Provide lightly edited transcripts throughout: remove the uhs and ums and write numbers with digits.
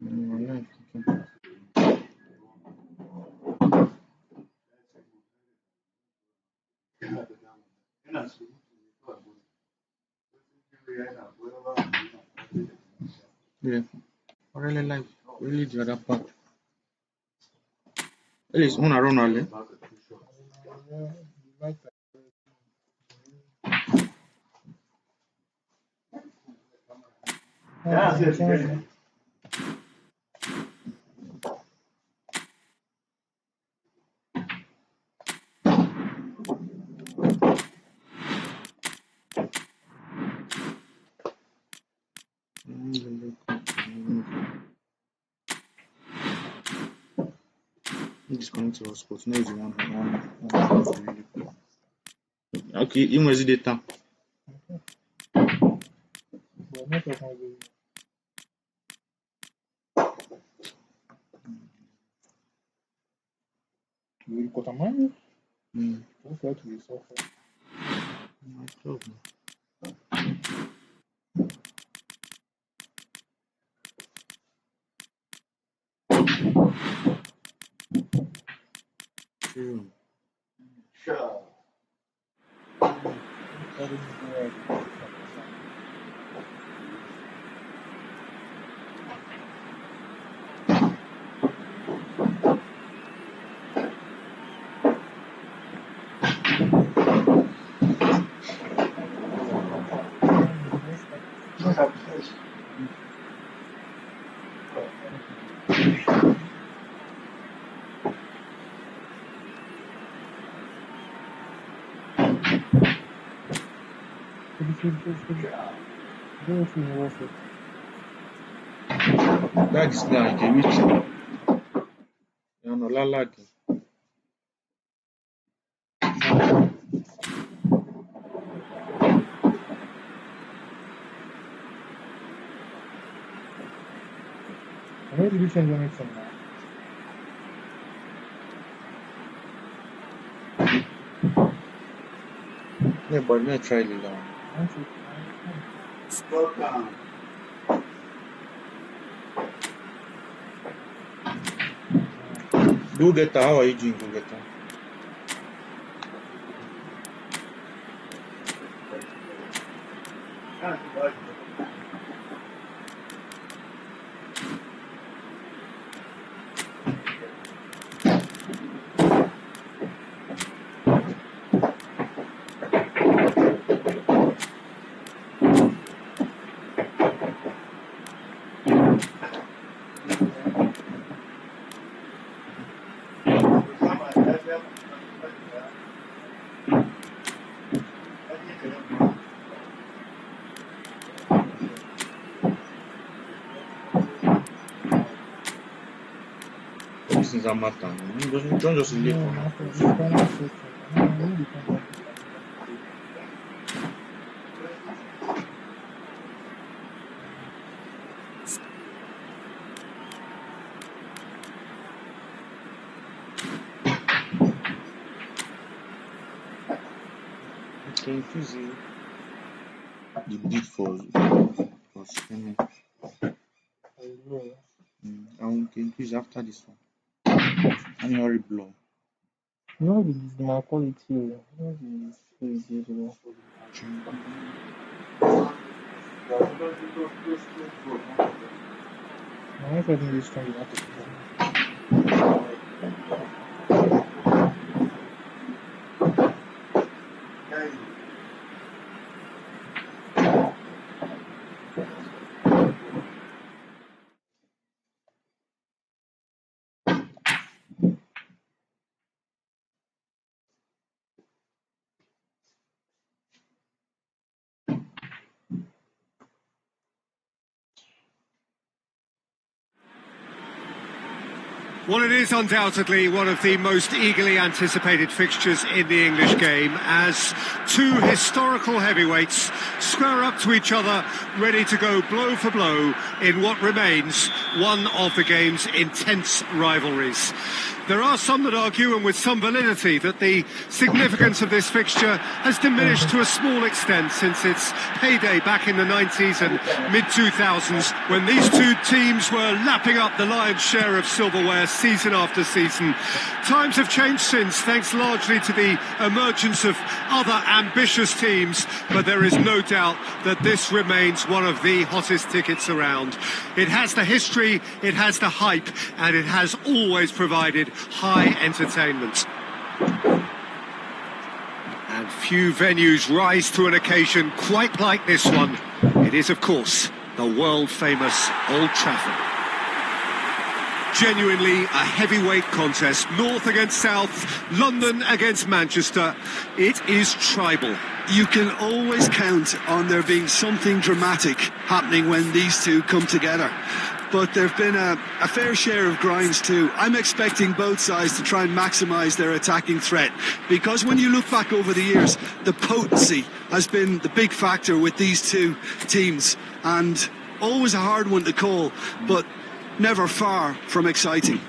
Mm, yeah, I really like really the other part. At least one around early. Yeah, you like that. Yeah. Disconnect your hotspot. No, it's one. Okay, you must data. But network might be. You will cut a man. Don't try to be suffer. True. Probably go ahead and do something. Go to work it. That is like a witch. You know, lag. Where did you change anything now? Yeah, but me try it down. Go get her. How are you doing? Go get her. This is a matter. Don't just leave No, for now. not for internal searching. No, you become like this. Okay, increase the bid for streaming. I will increase after this one. Annual blow. No, this is my quality. No, this is crazy. My network is strong enough to Well, it is undoubtedly one of the most eagerly anticipated fixtures in the English game, as two historical heavyweights square up to each other, ready to go blow for blow in what remains one of the game's intense rivalries. There are some that argue, and with some validity, that the significance of this fixture has diminished to a small extent since its heyday back in the 90s and mid-2000s, when these two teams were lapping up the lion's share of silverware season after season. Times have changed since, thanks largely to the emergence of other ambitious teams, but there is no doubt that this remains one of the hottest tickets around. It has the history, it has the hype, and it has always provided high entertainment. And few venues rise to an occasion quite like this one. It is, of course, the world-famous Old Trafford. Genuinely a heavyweight contest, North against South, London against Manchester. It is tribal. You can always count on there being something dramatic happening when these two come together. But there have been a fair share of grinds too. I'm expecting both sides to try and maximise their attacking threat, because when you look back over the years, the potency has been the big factor with these two teams, and always a hard one to call, but never far from exciting.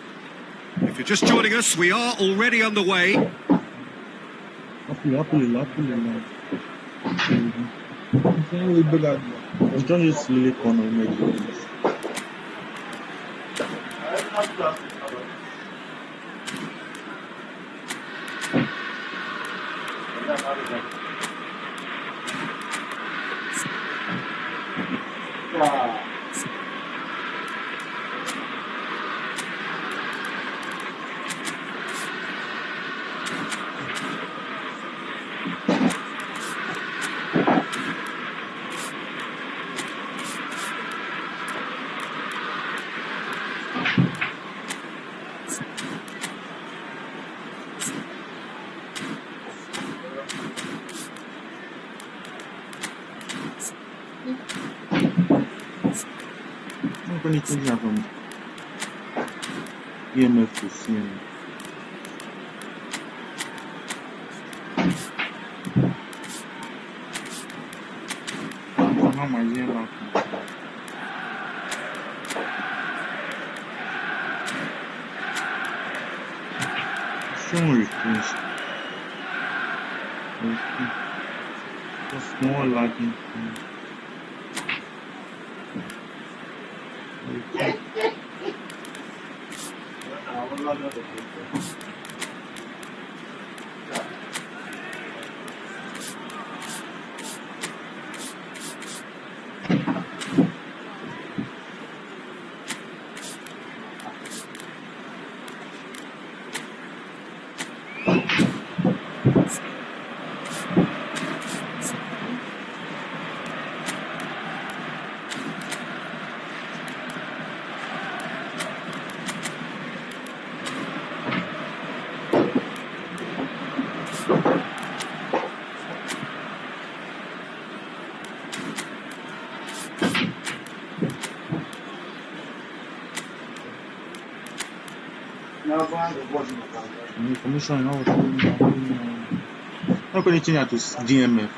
If you're just joining us, we are already underway. John is really corner. Anything from EMF to CM. How my EMF? Some request. Just more lagging. Information now how can you change that to DMF?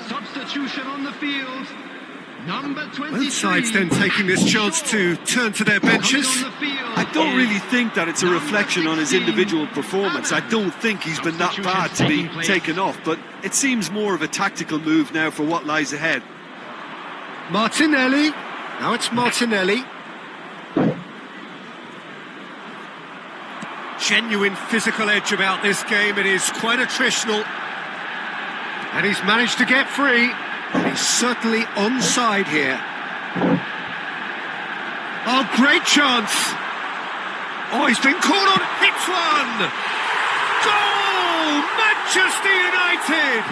Substitution on the field. Number 23. Both sides then taking this chance to turn to their benches. I don't really think that it's a reflection on his individual performance. I don't think he's been that bad to be taken off, but it seems more of a tactical move now for what lies ahead. Martinelli. Now it's Martinelli. Genuine physical edge about this game. It is quite attritional. And he's managed to get free. And he's certainly onside here. Oh, great chance. Oh, he's been caught on. Hits one. Goal! Manchester United!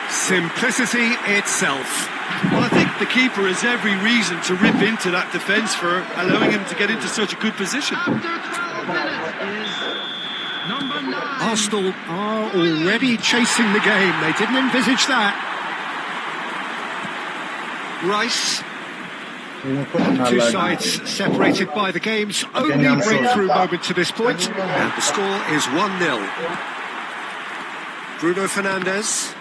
Simplicity itself. Well, I think the keeper has every reason to rip into that defence for allowing him to get into such a good position. After 12 minutes is number 9. Arsenal are already chasing the game. They didn't envisage that. Rice. Two sides separated by the game's only breakthrough moment to this point. And the score is 1-0. Bruno Fernandes.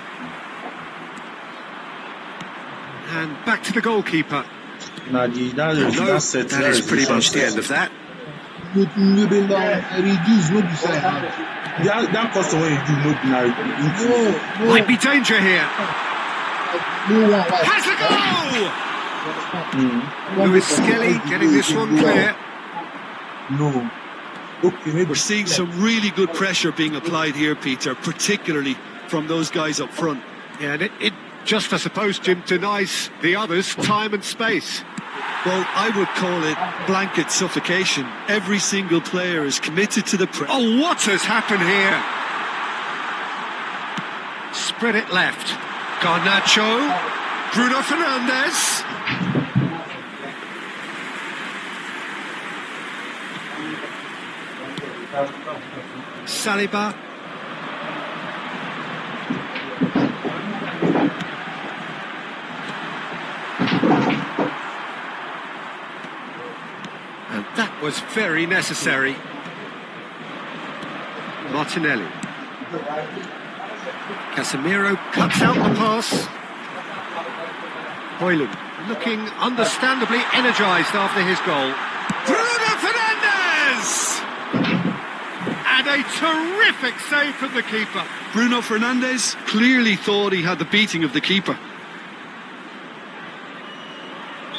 And back to the goalkeeper. Now, that is pretty much the end of that. That cost when you do not Might be danger here. Has a goal! Lewis Skelly getting this one clear. No. Okay, maybe. We're seeing some really good pressure being applied here, Peter, particularly from those guys up front. Yeah, and it just, I suppose, Jim, denies the others time and space. Well, I would call it blanket suffocation. Every single player is committed to the press. Oh, what has happened here? Spread it left. Garnacho. Bruno Fernandes. Saliba. And that was very necessary. Martinelli. Casemiro cuts out the pass. Højlund looking understandably energised after his goal. Bruno Fernandes! And a terrific save from the keeper. Bruno Fernandes clearly thought he had the beating of the keeper.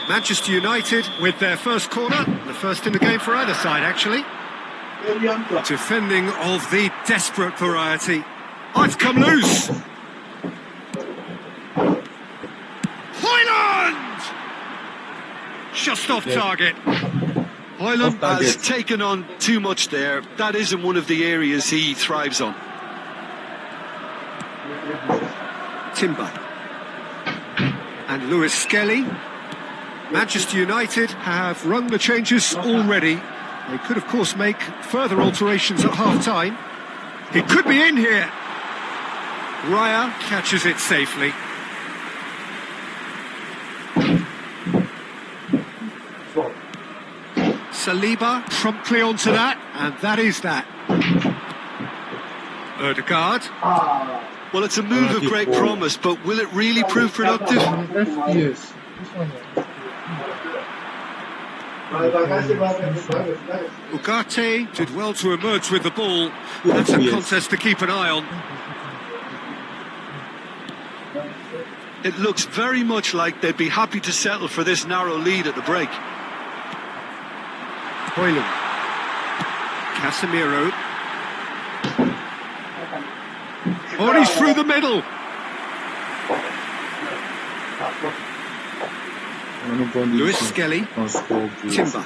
Manchester United with their first corner, the first in the game for either side, actually. Defending of the desperate variety. Oh, it's come loose! Højlund! Just off target. Højlund has taken on too much there. That isn't one of the areas he thrives on. Timber. And Lewis Skelly. Manchester United have rung the changes already. They could, of course, make further alterations at half-time. He could be in here. Raya catches it safely. Saliba promptly onto that, and that is that. Ødegaard. Well, it's a move of great promise, but will it really prove productive? Yes. Ugarte did well to emerge with the ball. That's a contest to keep an eye on. It looks very much like they'd be happy to settle for this narrow lead at the break. Højlund. Casemiro. Oh, he's through the middle. Lewis Skelly. Timber.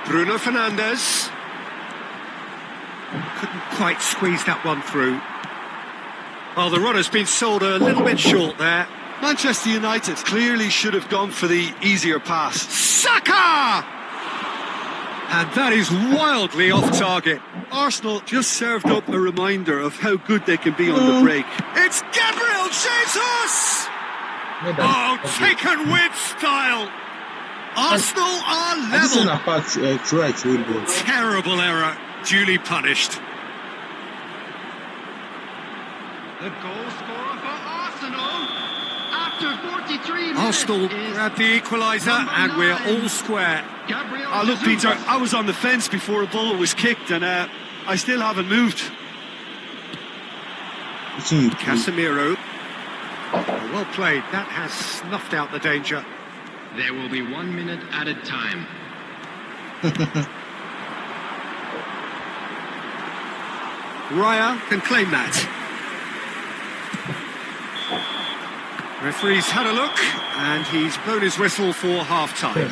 Bruno Fernandes. Couldn't quite squeeze that one through. Well, the runner's been sold a little bit short there. Manchester United clearly should have gone for the easier pass. Saka! And that is wildly off target. Arsenal just served up a reminder of how good they can be on the break. It's Gabriel Jesus! Oh, taken with style. Arsenal are level. Terrible error, duly punished. The goal scorer for Arsenal after 43 minutes. Arsenal grab the equaliser and we're all square. Oh, look, Peter, I was on the fence before a ball was kicked and I still haven't moved. Casemiro. Well played. That has snuffed out the danger. There will be 1 minute added time. Raya can claim that. Referee's had a look, and he's blown his whistle for half-time.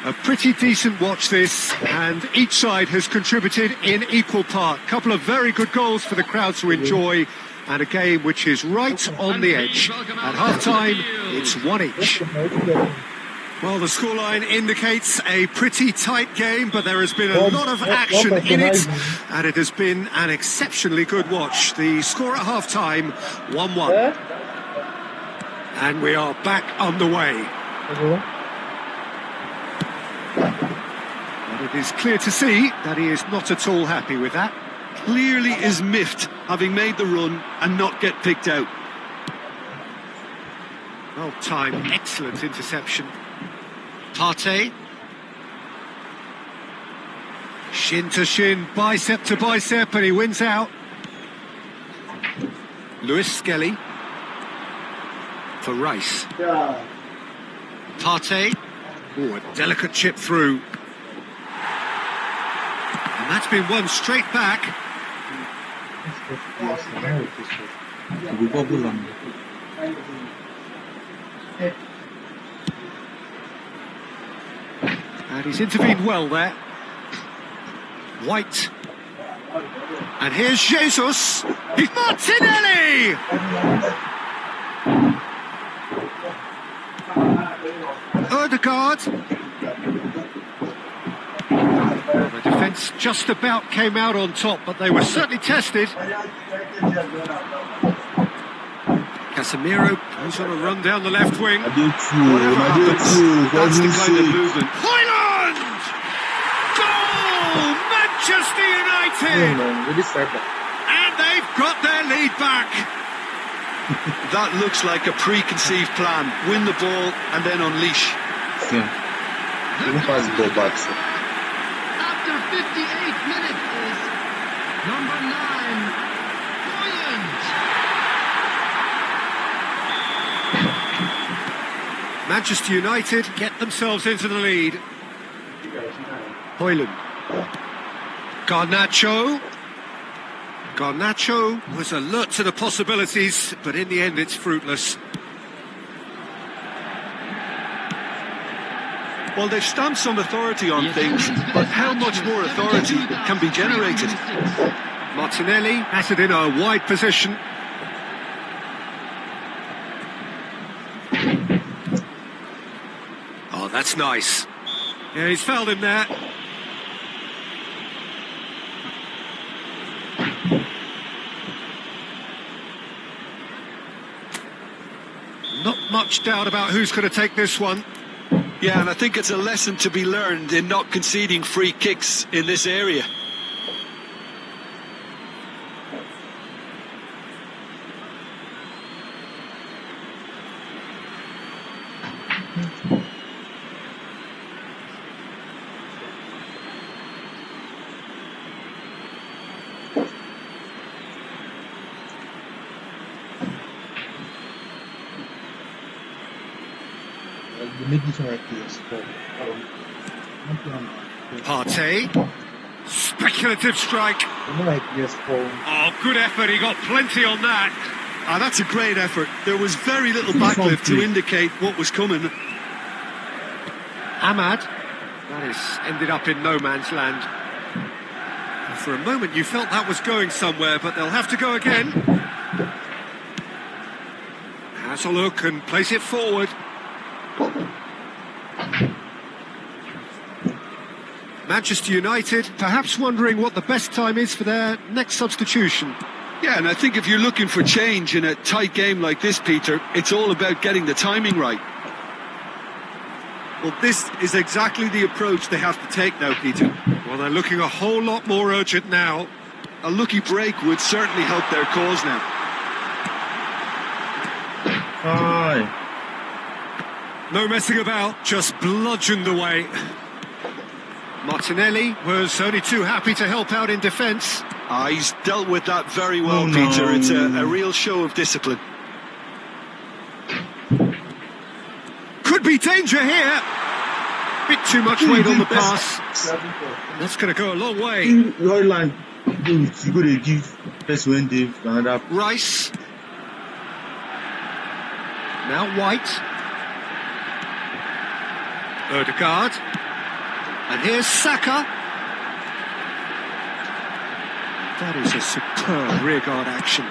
A pretty decent watch this, and each side has contributed in equal part. Couple of very good goals for the crowd to enjoy, and a game which is right on the edge. At half-time, it's one each. Well, the scoreline indicates a pretty tight game, but there has been a lot of action in it, and it has been an exceptionally good watch. The score at half-time, 1-1. And we are back underway. And it is clear to see that he is not at all happy with that. Clearly is miffed, having made the run and not get picked out. Well timed, excellent interception. Partey. Shin to shin, bicep to bicep, and he wins out. Lewis Skelly. For Rice. Partey. Oh, a delicate chip through. And that's been won straight back. We bubble on. And he's intervened well there. White. And here's Jesus. He's Martinelli! Ødegaard. Well, the defence just about came out on top, but they were certainly tested. Casemiro goes on a run down the left wing. Whatever happens, that's the kind of movement. Højlund! Goal! Manchester United! And they've got their lead back. That looks like a preconceived plan. Win the ball and then unleash. Yeah. After 58 minutes is number 9, Højlund. Manchester United get themselves into the lead. Højlund. Garnacho. Garnacho was alert to the possibilities, but in the end it's fruitless. Well, they've stamped some authority on things, but how much more authority can be generated? Martinelli has it in a wide position. Oh, that's nice. Yeah, he's fouled him there. Not much doubt about who's going to take this one. Yeah, and I think it's a lesson to be learned in not conceding free kicks in this area. Partey. Speculative strike. Oh, good effort. He got plenty on that. Ah, that's a great effort. There was very little backlift to indicate what was coming. Ahmad. That has ended up in no man's land. For a moment you felt that was going somewhere, but they'll have to go again. Has a look and place it forward. Manchester United perhaps wondering what the best time is for their next substitution. Yeah, and I think if you're looking for change in a tight game like this, Peter, it's all about getting the timing right. Well, this is exactly the approach they have to take now, Peter. Well, they're looking a whole lot more urgent now. A lucky break would certainly help their cause now. No messing about, just bludgeoned away. Martinelli was only too happy to help out in defence. He's dealt with that very well, Peter. It's a real show of discipline. Could be danger here. Bit too much weight on the pass. That's going to go a long way. Your line, you go to give best when they another. Rice. Now White. Odegaard. And here's Saka. That is a superb rearguard action.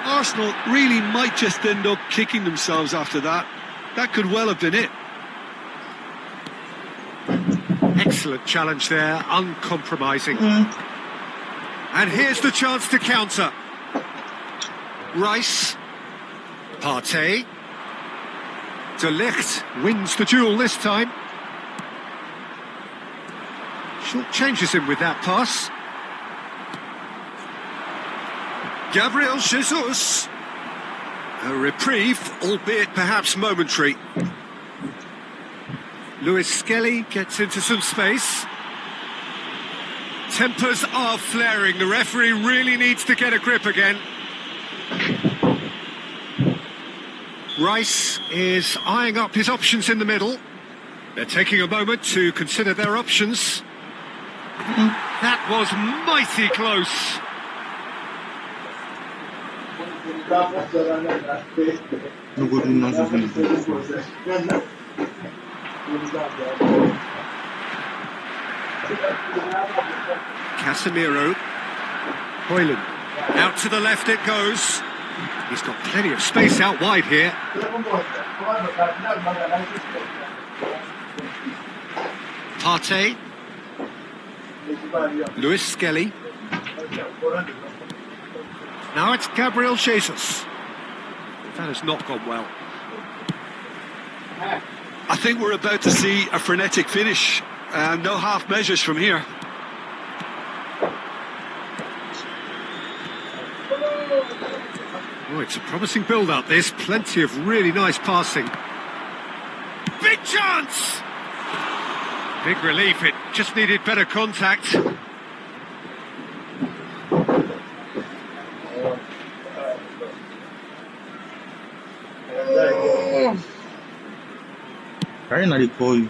Arsenal really might just end up kicking themselves after that. That could well have been it. Excellent challenge there, uncompromising. And here's the chance to counter. Rice. Partey. De Ligt wins the duel this time. Short changes him with that pass. Gabriel Jesus. A reprieve, albeit perhaps momentary. Lewis Skelly gets into some space. Tempers are flaring. The referee really needs to get a grip again. Rice is eyeing up his options in the middle. They're taking a moment to consider their options. That was mighty close. No go do nonsense. Casemiro. Højlund. Out to the left it goes. He's got plenty of space out wide here. Partey. Lewis Skelly. Now it's Gabriel Jesus. That has not gone well. I think we're about to see a frenetic finish. No half measures from here. Oh, it's a promising build-up. There's plenty of really nice passing. Big chance! Big relief. It just needed better contact. Why not they call you?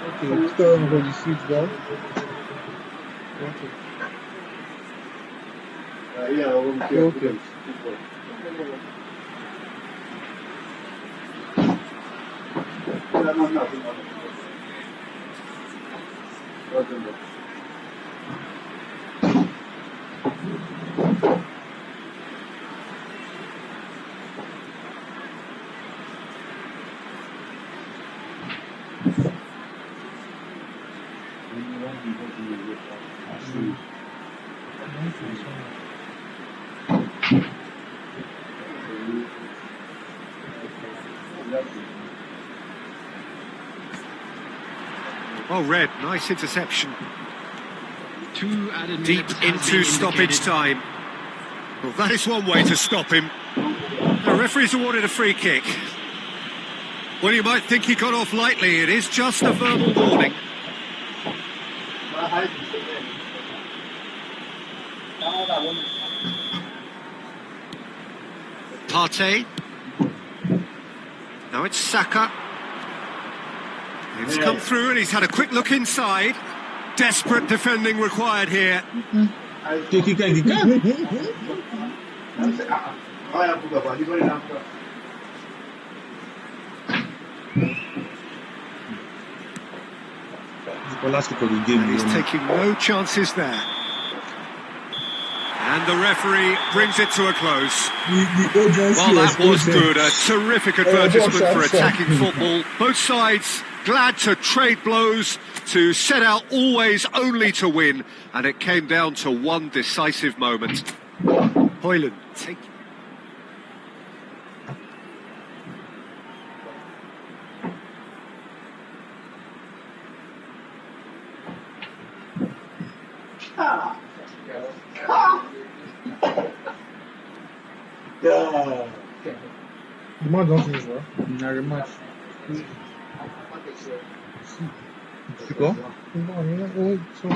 Okay, still I'm going to switch down. Okay. Well read, nice interception. 2 added Deep minutes has into been stoppage indicated. time. Well, that is one way to stop him. The referee's awarded a free kick. Well, you might think he got off lightly. It is just a verbal warning. Partey. Now it's Saka. He's come through and he's had a quick look inside. Desperate defending required here. The last kick of the game. And he's taking no chances there. And the referee brings it to a close. Well, that was good. A terrific advertisement for attacking football. Both sides glad to trade blows, to set out always only to win. And it came down to one decisive moment. Højlund take. The man don't finish, bro. Not much. Score? No, so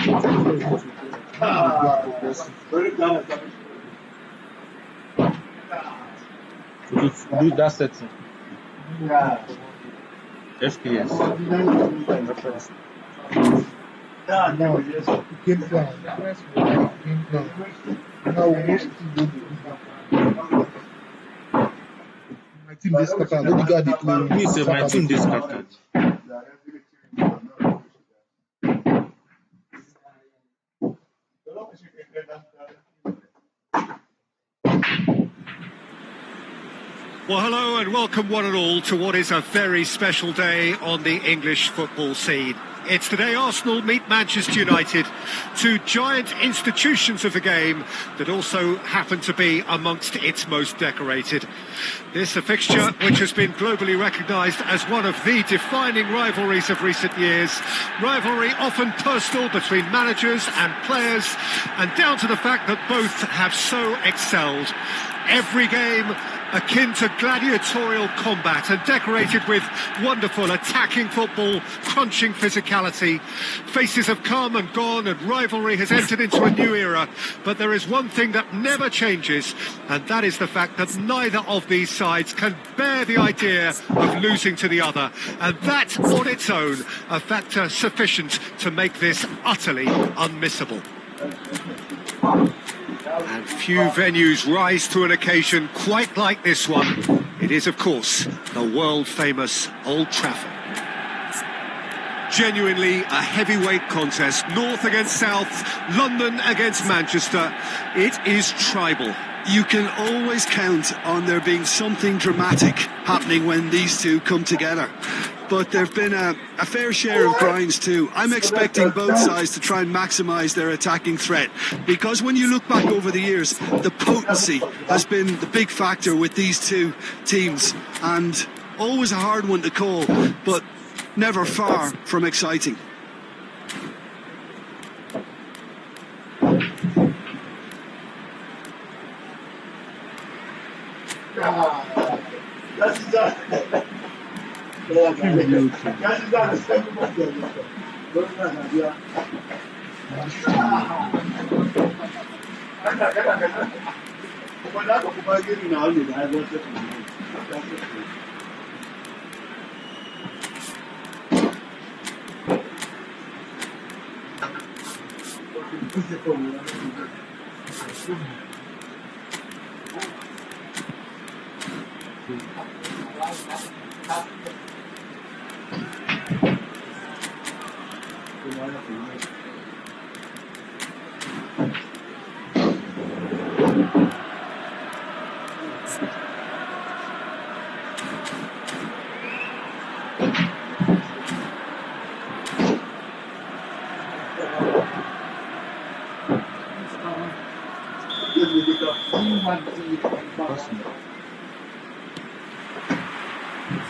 Do that setting. FPS. Reference. now it came down. That's why it came down. Now we must do the my team this scatter. Let the guy dey play. Me say my team dey scattered. Well, hello and welcome one and all to what is a very special day on the English football scene. It's the day Arsenal meet Manchester United, two giant institutions of the game that also happen to be amongst its most decorated. This a fixture which has been globally recognised as one of the defining rivalries of recent years. Rivalry often personal between managers and players, and down to the fact that both have so excelled. Every game akin to gladiatorial combat and decorated with wonderful attacking football, crunching physicality. Faces have come and gone and rivalry has entered into a new era, but there is one thing that never changes, and that is the fact that neither of these sides can bear the idea of losing to the other, and that on its own a factor sufficient to make this utterly unmissable. And few venues rise to an occasion quite like this one. It is, of course, the world-famous Old Trafford. Genuinely a heavyweight contest, North against South, London against Manchester. It is tribal. You can always count on there being something dramatic happening when these two come together. But there have been a fair share of grinds too. I'm expecting both sides to try and maximise their attacking threat, because when you look back over the years, the potency has been the big factor with these two teams, and always a hard one to call, but never far from exciting.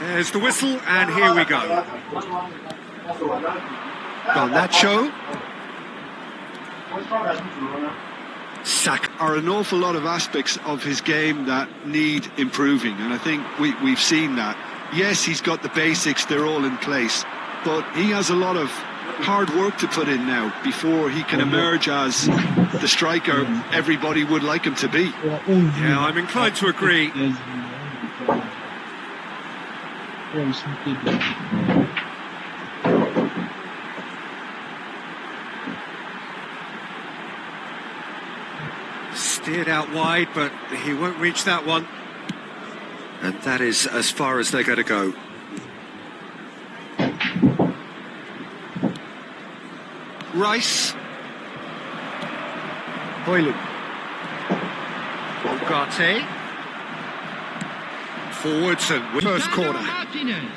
There's the whistle, and here we go. Garnacho. Saka. Are an awful lot of aspects of his game that need improving, and I think we've seen that. Yes, he's got the basics, they're all in place, but he has a lot of hard work to put in now before he can emerge as the striker everybody would like him to be. Yeah, I'm inclined to agree. Steered out wide, but he won't reach that one. And that is as far as they're going to go. Rice. Højlund. Ugarte. Forwards and first corner. Martinez.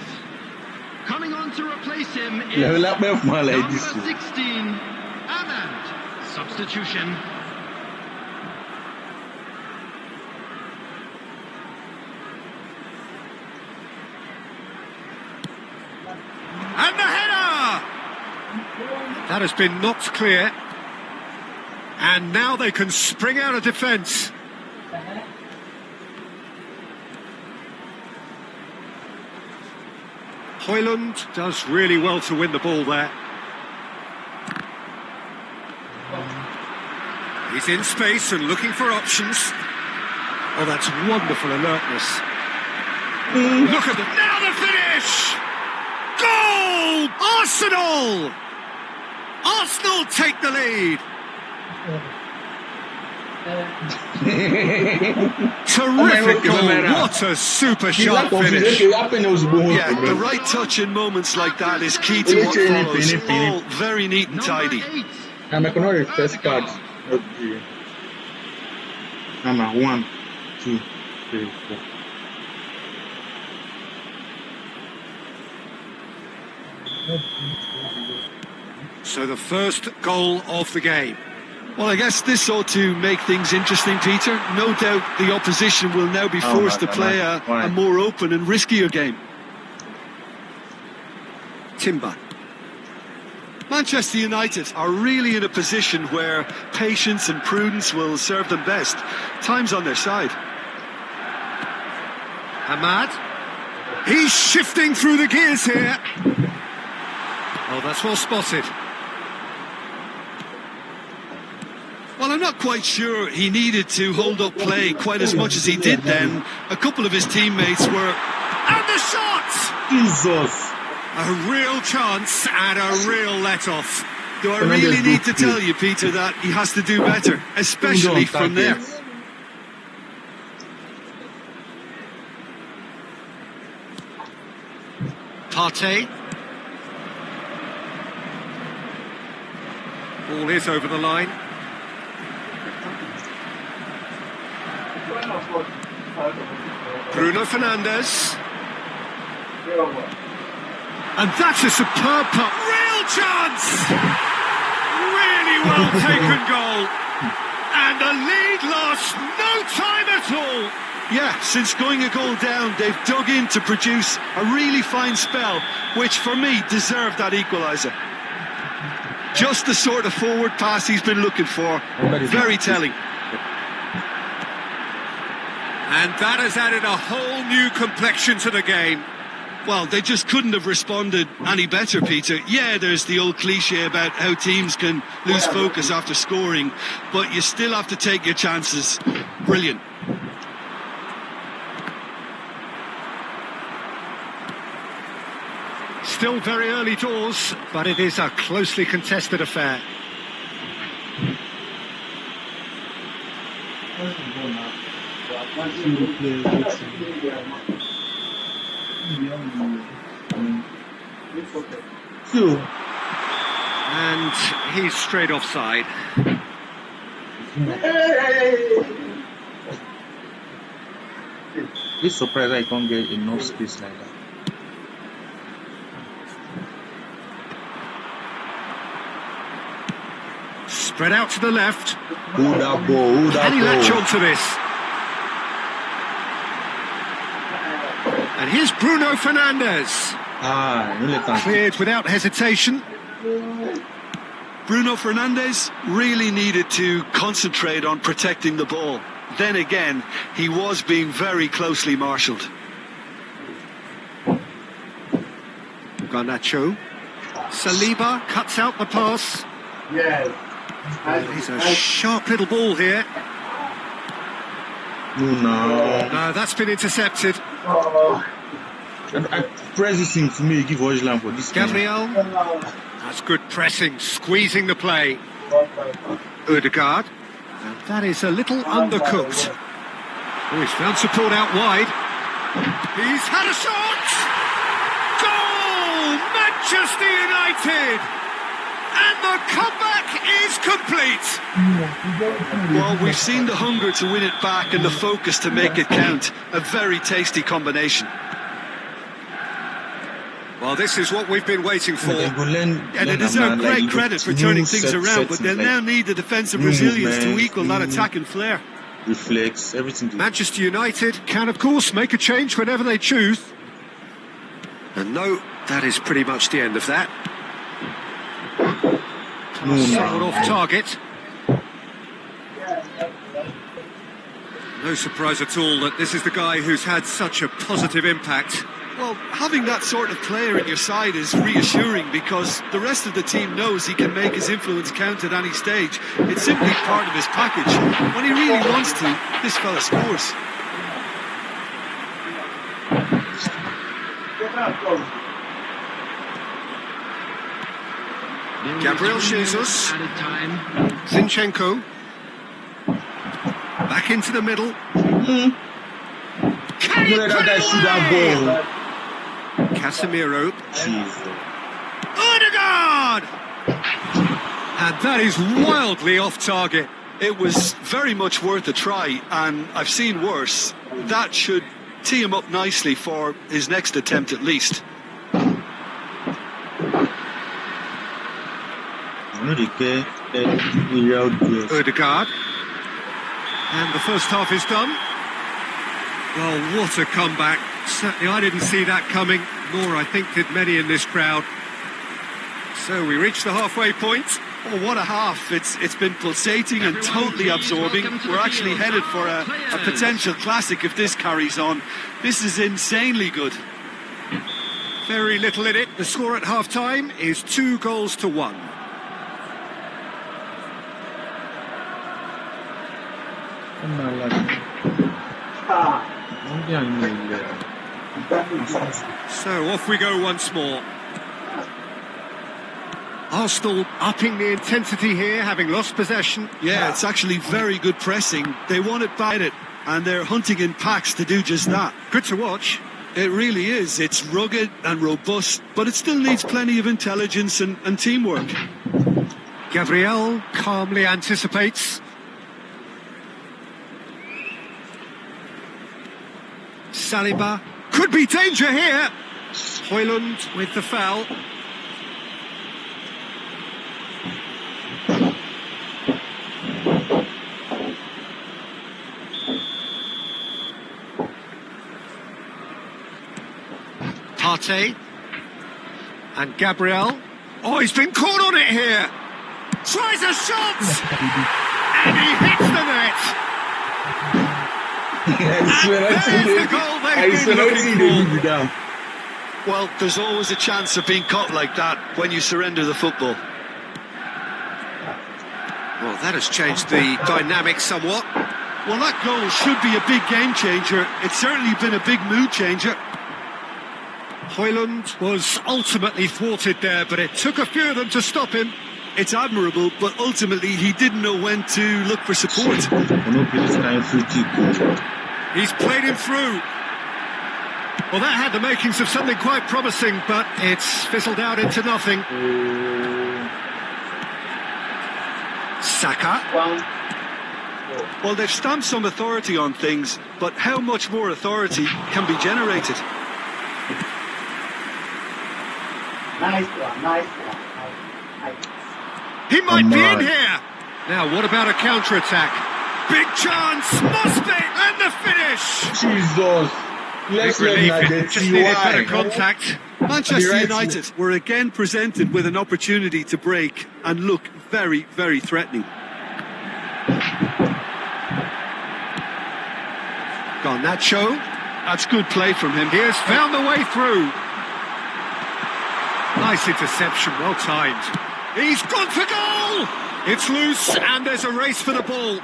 Coming on to replace him is Level up of my number ladies. 16, Ahmad. Substitution. And the header! That has been knocked clear. And now they can spring out of defence. Højlund does really well to win the ball there. He's in space and looking for options. Oh, that's wonderful alertness. Look at them. Now the finish! Goal! Arsenal! Arsenal take the lead. Terrific goal. What a super sharp finish. Yeah, the right touch in moments like that is key to what follows. All very neat and tidy. I'm not going to first card. Okay. Number 1, 2, 3, 4. So the first goal of the game. Well, I guess this ought to make things interesting, Peter. No doubt the opposition will now be forced to play a more open and riskier game. Timber. Manchester United are really in a position where patience and prudence will serve them best. Time's on their side. Ahmad. He's shifting through the gears here. Oh, that's well spotted. Well, I'm not quite sure he needed to hold up play quite as much as he did then. A couple of his teammates were... And the shot! Jesus! A real chance and a real let-off. Do I really need to tell you, Peter, that he has to do better, especially from there? Partey. Ball is over the line. Bruno Fernandes. And that's a superb putt. Real chance! Really well taken goal. And the lead lost no time at all. Yeah, since going a goal down, they've dug in to produce a really fine spell, which for me deserved that equaliser. Just the sort of forward pass he's been looking for. Very telling. And that has added a whole new complexion to the game. Well, they just couldn't have responded any better, Peter. Yeah, there's the old cliche about how teams can lose focus after scoring, but you still have to take your chances. Brilliant. Still very early doors, but it is a closely contested affair. And he's straight offside. It's surprised I can't get enough space like that. Spread out to the left. Who that ball? Who that Can he latch ball? on to this? And here's Bruno Fernandes. Cleared without hesitation. Bruno Fernandes really needed to concentrate on protecting the ball. Then again, he was being very closely marshalled. Garnacho. Saliba cuts out the pass. Yes. He's a sharp little ball here. No, that's been intercepted. I press this thing to me, give Ojland for this. Gabriel. That's good pressing, squeezing the play. Ødegaard. And that is a little undercooked. Oh, he's found support out wide. He's had a shot! Goal! Manchester United! And the comeback is complete. Well, we've seen the hunger to win it back and the focus to make it count. A very tasty combination. Well, this is what we've been waiting for. And they deserve great credit for turning things around, but they now need the defensive resilience to equal that attacking flair. Reflex, everything. Manchester United can, of course, make a change whenever they choose. And no, that is pretty much the end of that. Somewhat off target. No surprise at all that this is the guy who's had such a positive impact Well, having that sort of player in your side is reassuring because the rest of the team knows he can make his influence count at any stage. It's simply part of his package. When he really wants to, this fella scores. Gabriel Jesus. Zinchenko. Back into the middle. Can he put it away? Casemiro. Odegaard! And that is wildly off target. It was very much worth a try, and I've seen worse. That should tee him up nicely for his next attempt at least. Odegaard. And the first half is done. Well, what a comeback. Certainly I didn't see that coming, nor I think did many in this crowd. So we reach the halfway point. Oh, what a half. It's been pulsating and totally absorbing. We're actually headed for a potential classic if this carries on. This is insanely good. Very little in it. The score at half-time is 2-1. So off we go once more. Arsenal upping the intensity here, having lost possession. Yeah, it's actually very good pressing. They want it back, and they're hunting in packs to do just that. Good to watch. It really is. It's rugged and robust, but it still needs plenty of intelligence and teamwork. Gabriel calmly anticipates. Saliba. Could be danger here. Højlund with the foul. Partey. And Gabriel. Oh, he's been caught on it here. Tries a shot! And he hits the net. And there's the goal they've been looking for. Well, there's always a chance of being caught like that when you surrender the football. Well, that has changed the dynamic somewhat. Well, that goal should be a big game changer. It's certainly been a big mood changer. Højlund was ultimately thwarted there, but it took a few of them to stop him. It's admirable, but ultimately he didn't know when to look for support. He's played him through. Well, that had the makings of something quite promising, but it's fizzled out into nothing. Saka. Well, they've stamped some authority on things, but how much more authority can be generated? Nice one. He might be in here. Now, what about a counter-attack? Big chance, must be, and the finish. Jesus. Big relief, just needed better contact. Manchester United were again presented with an opportunity to break and look very, very threatening. Garnacho. That's good play from him. He has found the way through. Nice interception, well timed. He's gone for goal! It's loose and there's a race for the ball.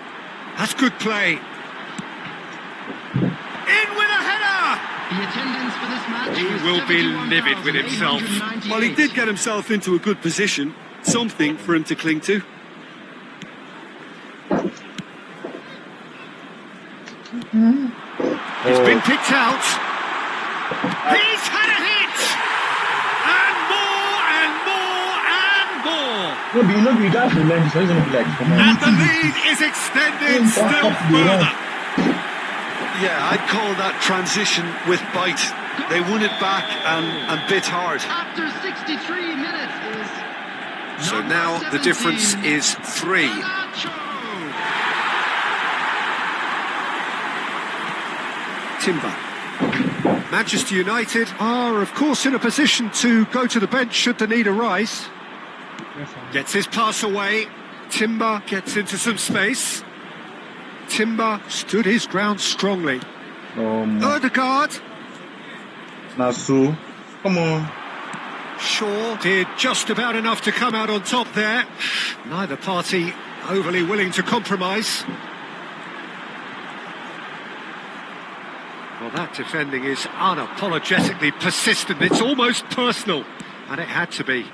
That's good play. In with a header! The attendance for this match He was will be livid with himself. 71,898. Well, he did get himself into a good position. Something for him to cling to. He's been picked out. He's had a hit! And the lead is extended still further. Yeah, I'd call that transition with bite. They won it back and bit hard. After 63 minutes is So number now the 17, difference is 3. Garnacho. Timber. Manchester United are, of course, in a position to go to the bench should the need arise. Gets his pass away. Timber gets into some space. Timber stood his ground strongly. Odegaard. Now, so, come on. Shaw did just about enough to come out on top there. Neither party overly willing to compromise. Well, that defending is unapologetically persistent. It's almost personal, and it had to be.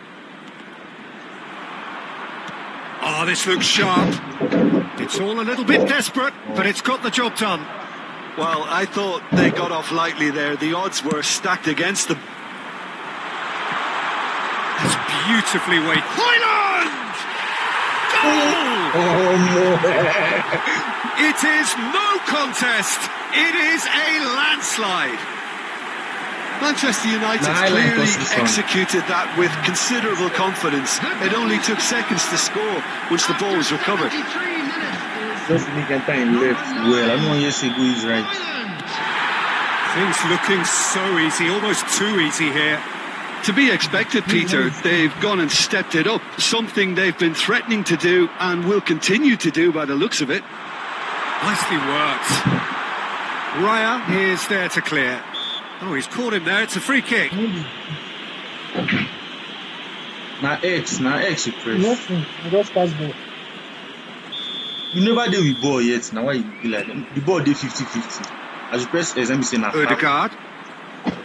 Oh, this looks sharp. It's all a little bit desperate, but it's got the job done. Well, I thought they got off lightly there. The odds were stacked against them. That's beautifully weighted. Hoyland! Goal! Oh, no. It is no contest. It is a landslide. Manchester United clearly executed that with considerable confidence. It only took seconds to score once the ball was recovered. 23 minutes is Just make a time left well. I don't want you to say go is right. Things looking so easy, almost too easy here. To be expected, Peter. They've gone and stepped it up, something they've been threatening to do and will continue to do by the looks of it. Nicely worked. Raya is there to clear. Oh, he's caught him there. It's a free kick. Now X, you press. Nothing. I just pass ball. You never did with ball yet. Now why you be like that? The ball did 50-50. As you press S, let me say now. Odegaard.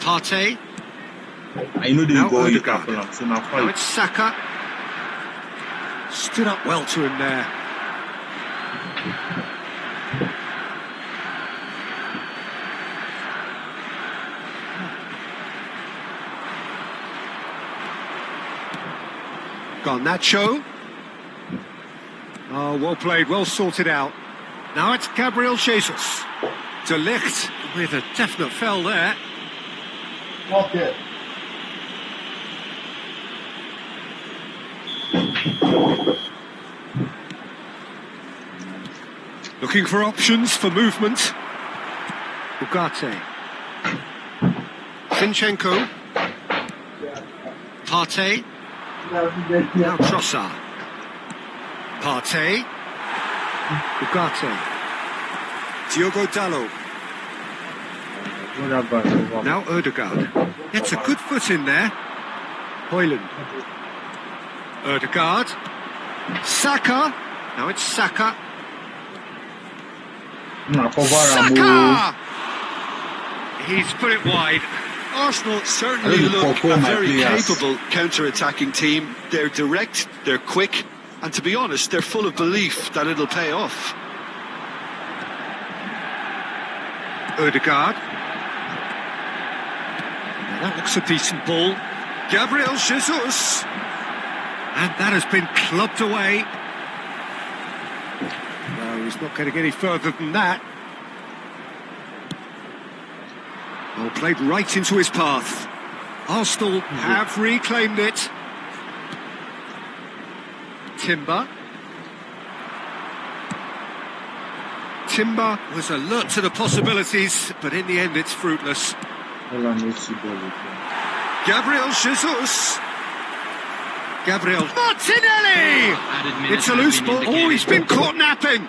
Partey. I know the Now ball you Odegaard. tackle him. So now Now fight. it's Saka. Stood up well to him there. Garnacho. Oh, well played, well sorted out. Now it's Gabriel Jesus. De Ligt with a definite fell there. Okay. Looking for options for movement. Ugarte. Zinchenko. Partey. Now Trossard. Partey. Ugarte. Diogo Dalot. Now Odegaard. Gets a good foot in there. Hoyland. Odegaard. Saka. Now it's Saka. Saka! He's put it wide. Arsenal certainly look a very capable counter-attacking team. They're direct, they're quick, and to be honest, they're full of belief that it'll pay off. Odegaard. Now that looks a decent ball. Gabriel Jesus. And that has been clubbed away. No, he's not going to get any further than that. Well, played right into his path. Arsenal have reclaimed it. Timber. Timber was alert to the possibilities, but in the end it's fruitless. Gabriel Jesus. Gabriel Martinelli! It's a loose ball. Oh, he's been caught napping.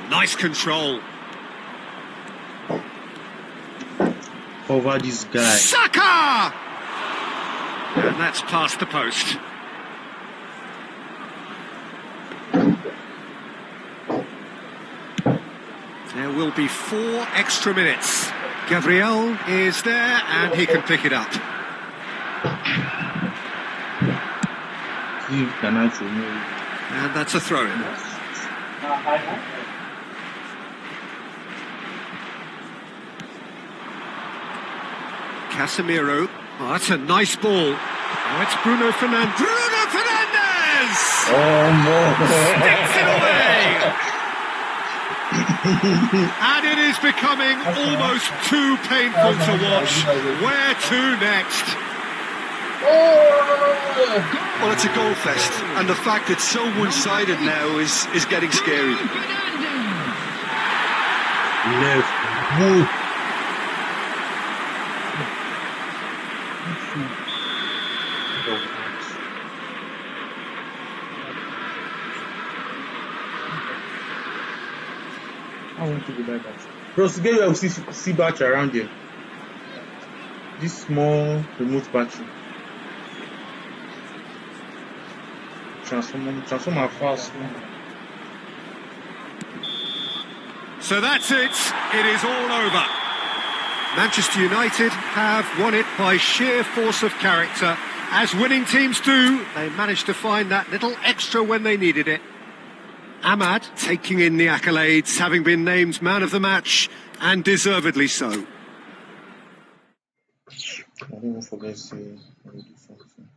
Nice control. Over this guy. Saka! And that's past the post. There will be 4 extra minutes. Gabriel is there and he can pick it up. And that's a throw-in. Casemiro. Oh, that's a nice ball. Oh, it's Bruno Fernandes. Bruno Fernandes! Oh no! Sticks it away! And it is becoming almost too painful to watch. Where to next? Well, it's a goal fest, and the fact it's so one-sided now is getting scary. Left. Move. I want to go like that. Bros, get your see batch around here. this small remote battery. Transformer fast. So that's it. It is all over. Manchester United have won it by sheer force of character. As winning teams do, they managed to find that little extra when they needed it. Ahmad taking in the accolades, having been named man of the match, and deservedly so. I don't even forget to say I will do something.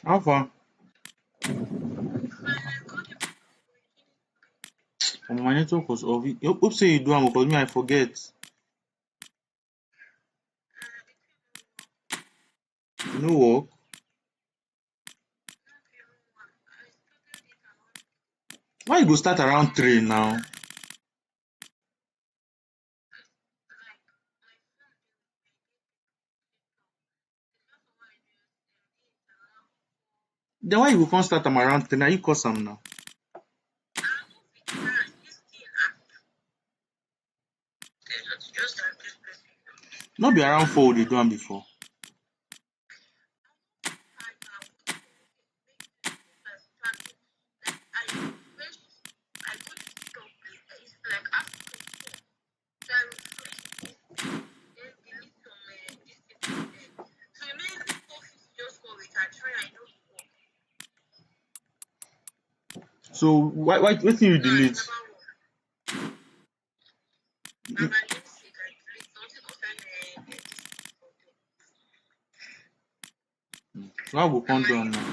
How far? My network was off. Hope say you do am because me I forget. You know work? Why you go start around 3 now? Then why you go come start am around 3? Now you cause am now. No be around 4 they do am before. So why wetin you delete? So I go come do am now.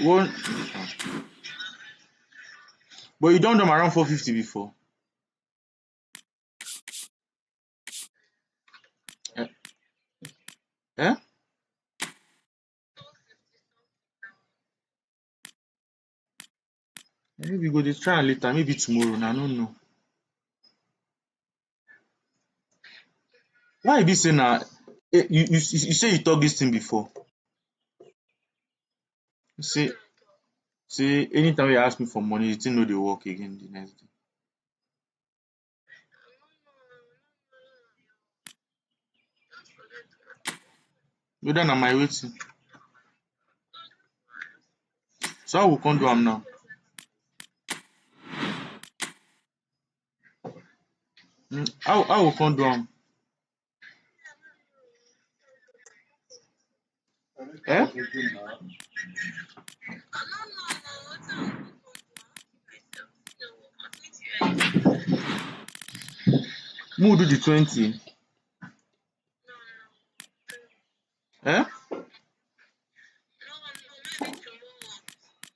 One, but you don do am around 450 before. Eh? Maybe we go dey try am later, maybe tomorrow. Now I no know. Why e be say na you say you talk this thing before? Say anytime you ask me for money, the thing no dey work again the next day. Whether na my waiting. So how we come do am now? How we come do am? Eh? Who do the 20? Eh?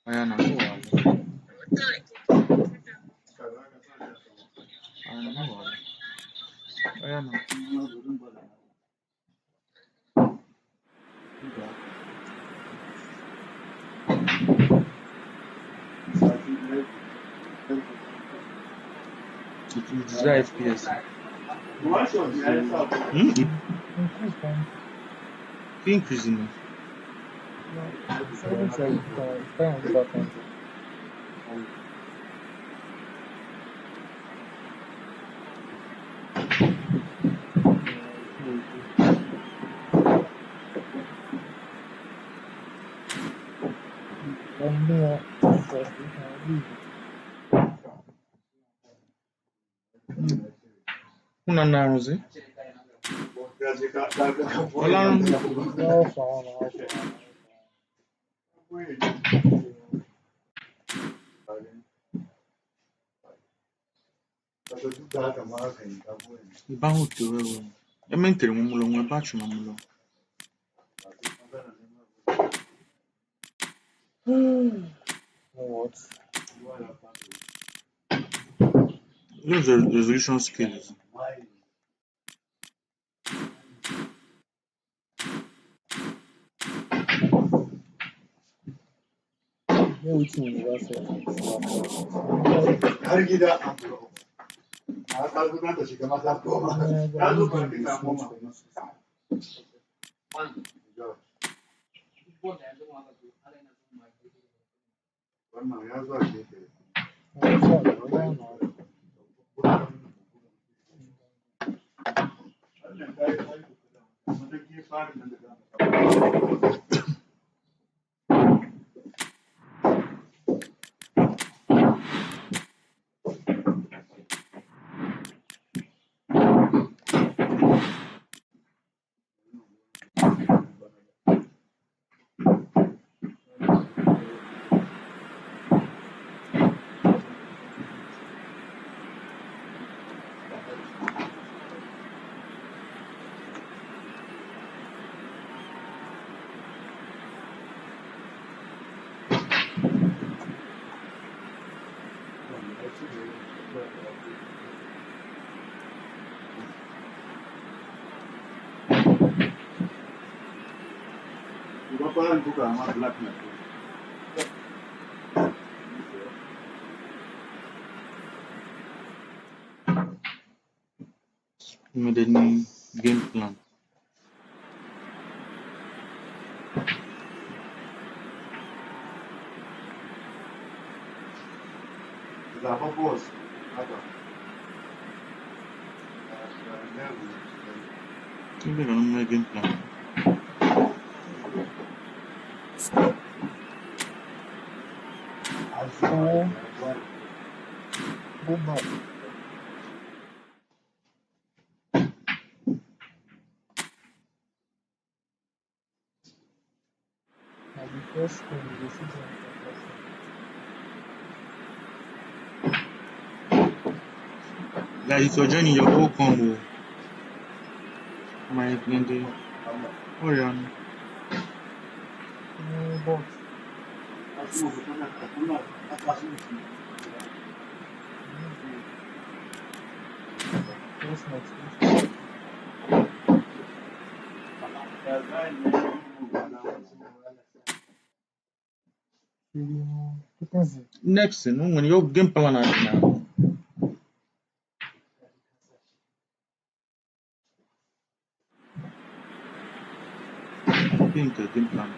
Aya na no wahala. Aya no wahala. Aya na. It will desire FPS. Increase in una na arunzi. Olarun. Ìbáhùn tó rẹwà. Ementere mumulo mwe bachu mumulo. What? Those are resolution skills. Yeah, which one you got set? You made any game plan. Maybe don't make game plan. Go back. Now the first thing you see them Guys, if you're joining, you're welcome. My plenty. Hurry on. box. First note. Next, when your game plan now. Game plan.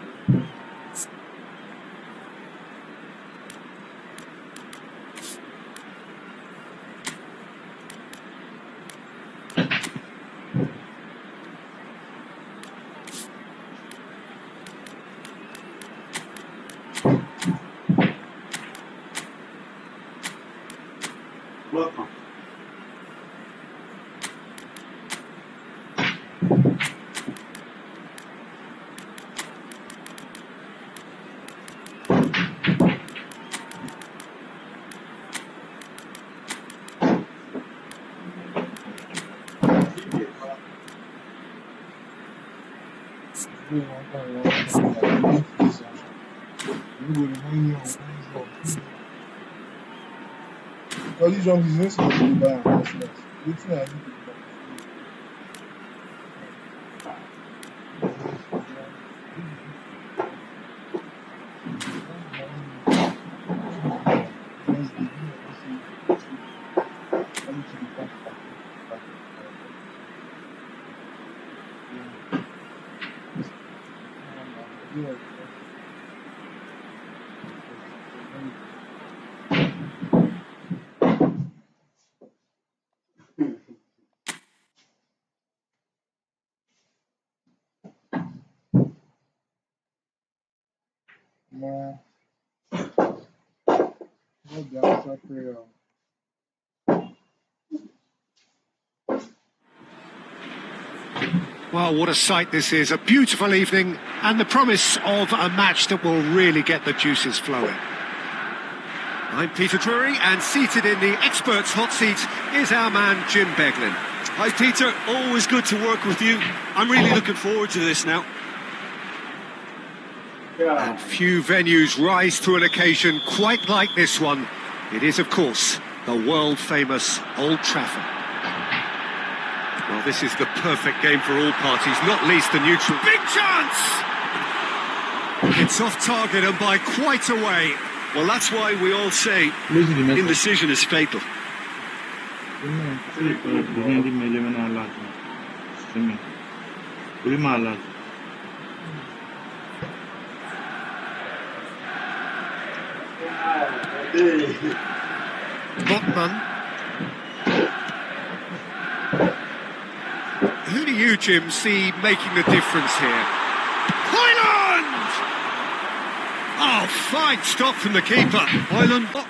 Welcome. All these wrong business will be by investment. Waiting I need to do. No. What the answer prayer? Well, what a sight this is. A beautiful evening and the promise of a match that will really get the juices flowing. I'm Peter Drury, and seated in the experts' hot seat is our man Jim Beglin. Hi, Peter. Always good to work with you. I'm really looking forward to this now. And few venues rise to an occasion quite like this one. It is, of course, the world-famous Old Trafford. Well, this is the perfect game for all parties, not least the neutral. Big chance! It's off target and by quite a way. Well, that's why we all say indecision is fatal. Botman. Who do you, Jim, see making the difference here? Højlund! Oh, fine stop from the keeper. Højlund.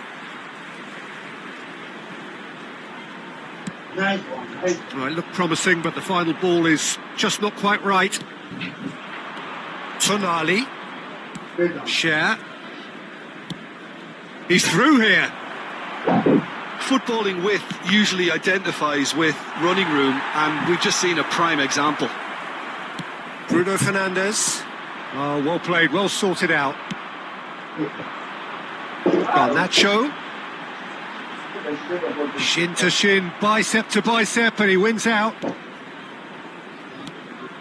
Well, it looked promising, but the final ball is just not quite right. Tonali. Schär. He's through here. Footballing width usually identifies with running room, and we've just seen a prime example. Bruno Fernandes. Oh, well played, well sorted out. Garnacho. Shin to shin, bicep to bicep, and he wins out.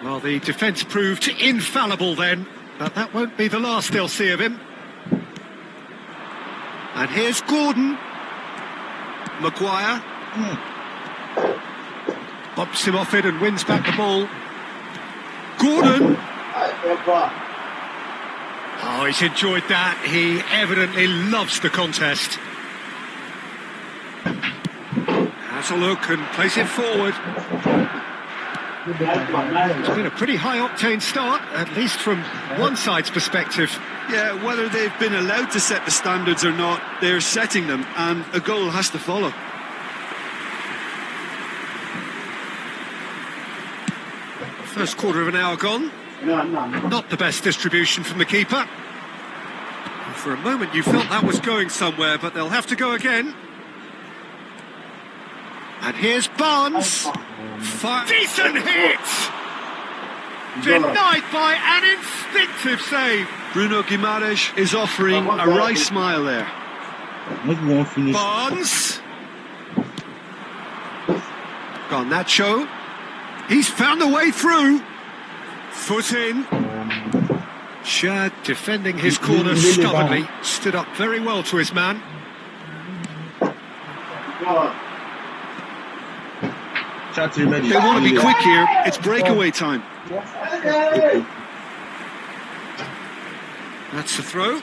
Well, the defence proved infallible then, but that won't be the last they'll see of him. And here's Gordon. Maguire. Bumps him off it and wins back the ball. Gordon. Oh, he's enjoyed that. He evidently loves the contest. Has a look and plays it forward. It's been a pretty high-octane start, at least from one side's perspective. Yeah, whether they've been allowed to set the standards or not, they're setting them, and a goal has to follow. First quarter of an hour gone. Not the best distribution from the keeper. For a moment you felt that was going somewhere, but they'll have to go again. And here's Barnes. Decent hit! Denied by an instinctive save. Bruno Guimaraes is offering a wry smile there. Barnes. Garnacho. He's found a way through. Foot in. Schär defending his corner stubbornly. Stood up very well to his man. They want to be quick here. It's breakaway time. That's the throw.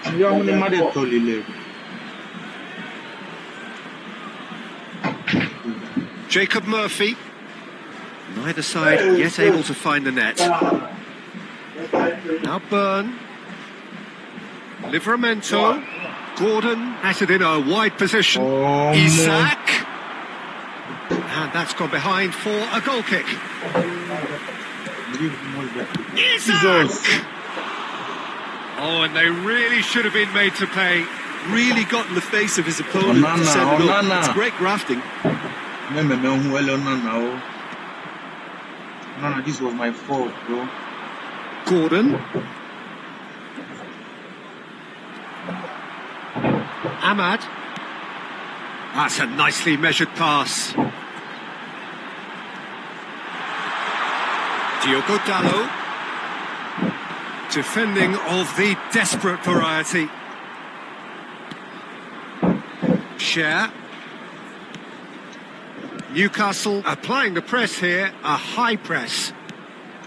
Jacob Murphy. Neither side yet able to find the net. Now Byrne. Livramento. Gordon at it in a wide position. Isak. And that's gone behind for a goal kick. Isak! Oh, and they really should have been made to pay. Really got in the face of his opponent to set it up. It's great grafting. This was my fault, bro. Gordon. Ahmad. That's a nicely measured pass. Diogo Dalot. Defending of the desperate variety. Schär. Newcastle applying the press here, a high press.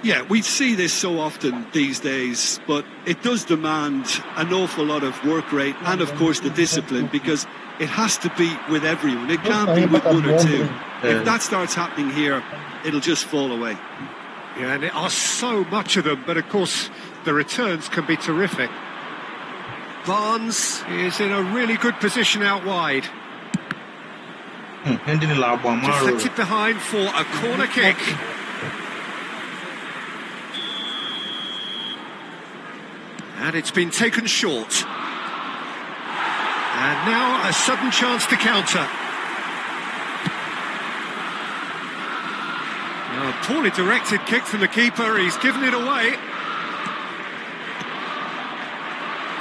Yeah, we see this so often these days, but it does demand an awful lot of work rate and, of course, the discipline, because it has to be with everyone. It can't be with one or two. If that starts happening here, it'll just fall away. Yeah, and there are so much of them, but of course the returns can be terrific. Barnes is in a really good position out wide. Deflected behind for a corner kick. And it's been taken short. And now a sudden chance to counter. poorly directed kick from the keeper. He's given it away.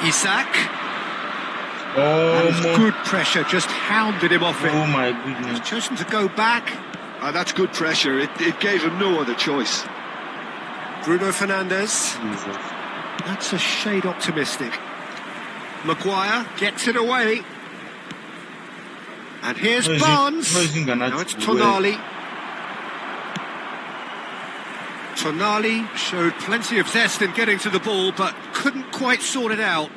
Isak. Oh, And good pressure, just hounded him off it. oh my goodness. He's chosen to go back. That's good pressure. It gave him no other choice. Bruno Fernandes. Jesus. That's a shade optimistic. Maguire gets it away. And here's No, is it- Barnes. no, is it Garnacho? Now it's Tonali. Tonali showed plenty of zest in getting to the ball, but couldn't quite sort it out.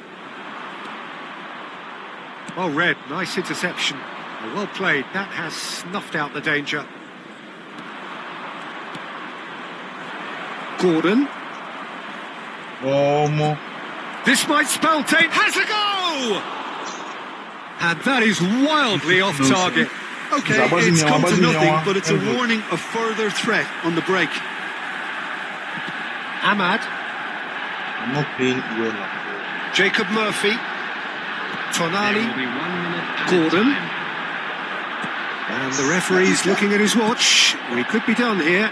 Well read, nice interception. Well played, that has snuffed out the danger. Gordon. Oh, mo. This might spell date. Has a go! And that is wildly off target. Okay, it's come to nothing, but it's a warning of further threat on the break. Ahmad. I'm not playing well at all. Jacob Murphy. There Tonali. will be 1 minute at a Gordon. time. And the referee's looking at his watch. We could be done here.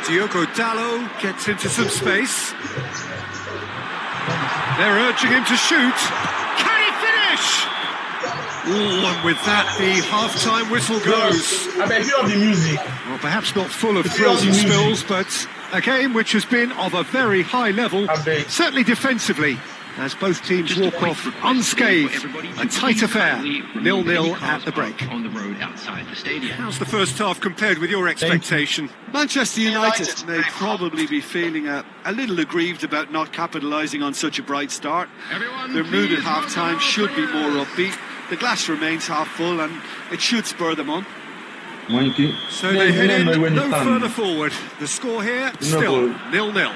Diogo Dalot gets into some space. They're urging him to shoot. Can he finish? Ooh, and with that, the half-time whistle goes. I bet you have the music. Well, perhaps not full of thrills and spills, but a game which has been of a very high level, I bet. certainly defensively, as both teams Just a walk point off for question unscathed. for everybody A to tight please affair, kindly remove 0-0 any at cars the break. parked on the road outside the stadium. How's the first half compared with your expectation? Manchester United may probably be feeling a little aggrieved about not capitalising on such a bright start. Everyone, Their mood at please half-time welcome should our be more players. upbeat. The glass remains half full and it should spur them on. Monkey. So they head in no further forward. The score here, still 0-0.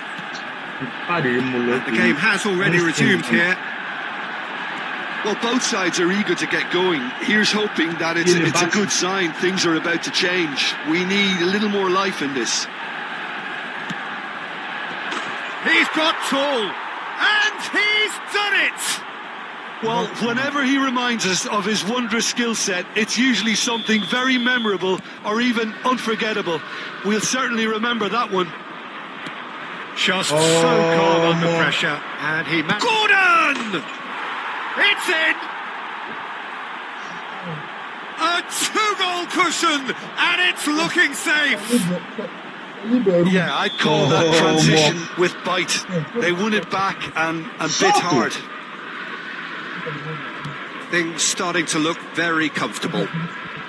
The game has already resumed here. Well, both sides are eager to get going. Here's hoping that it's a good sign. Things are about to change. We need a little more life in this. He's got tall, and he's done it! Well, whenever he reminds us of his wondrous skill set, it's usually something very memorable or even unforgettable. We'll certainly remember that one. Just so calm under pressure, and he Gordon! It's in! A two-goal cushion, and it's looking safe! Yeah, I'd call that transition with bite. They won it back and bit hard. Things starting to look very comfortable.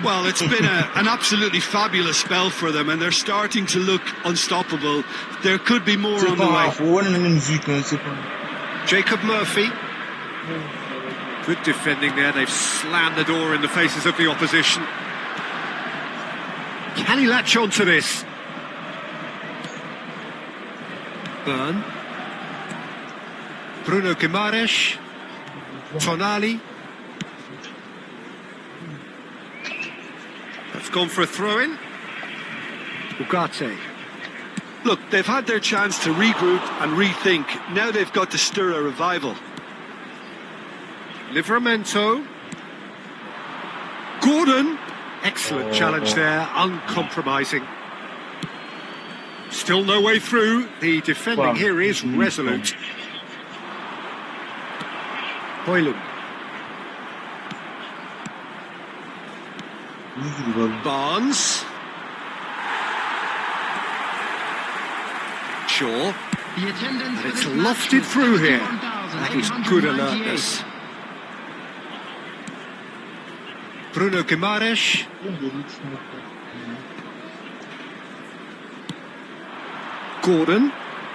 Well, it's been an absolutely fabulous spell for them, and they're starting to look unstoppable. There could be more on the way. Jacob Murphy. Good defending there. They've slammed the door in the faces of the opposition. Can he latch on to this? Burn. Bruno Guimaraes. Tonali. That's gone for a throw-in. Ugarte. Look, they've had their chance to regroup and rethink. Now they've got to stir a revival. Livramento. Gordon. Excellent challenge there, uncompromising. Still no way through. The defending here is resolute. Højlund. Barnes. Shaw. The attendance And for it's this match lofted is through here. That is good 71,898. alertness. Bruno Guimaraes. Gordon.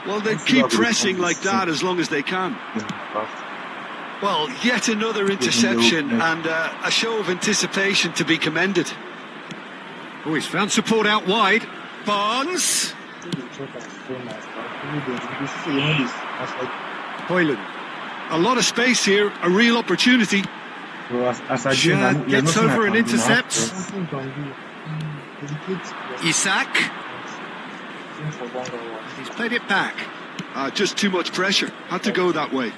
Well, they keep pressing like that as long as they can. Well, yet another interception and a show of anticipation to be commended. Oh, he's found support out wide. Barnes. Højlund. A lot of space here, a real opportunity. Jad gets over and intercepts. Isak. He's played it back. Just too much pressure. Had to go that way.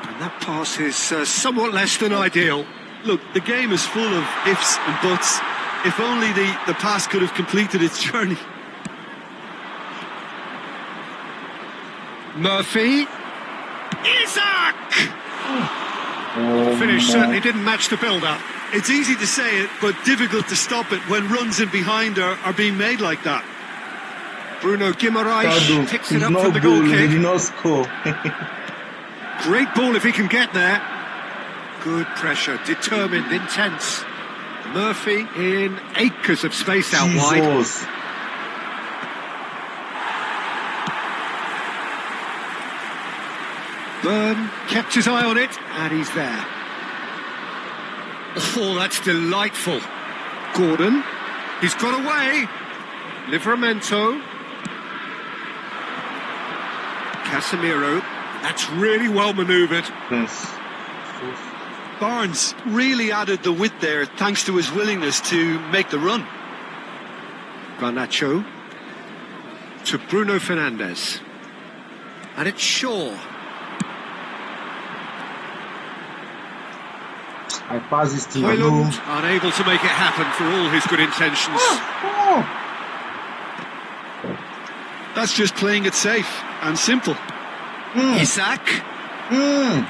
And that pass is somewhat less than ideal. Look, the game is full of ifs and buts. If only the pass could have completed its journey. Murphy. Isak! The finish certainly didn't match the build-up. It's easy to say it, but difficult to stop it when runs in behind are being made like that. Bruno Guimaraes picks it He's up not from the goal goal, he kick. did not score. Great ball if he can get there. Good pressure, determined, intense. Murphy in acres of space out wide. Jesus. Byrne kept his eye on it, and he's there. Oh, that's delightful. Gordon, he's got away. Livramento. Casemiro, that's really well manoeuvred. Yes. Barnes really added the width there thanks to his willingness to make the run. Garnacho to Bruno Fernandes. And it's Shaw. I pass this to Højlund unable to make it happen for all his good intentions. That's just playing it safe and simple. Isak. Well,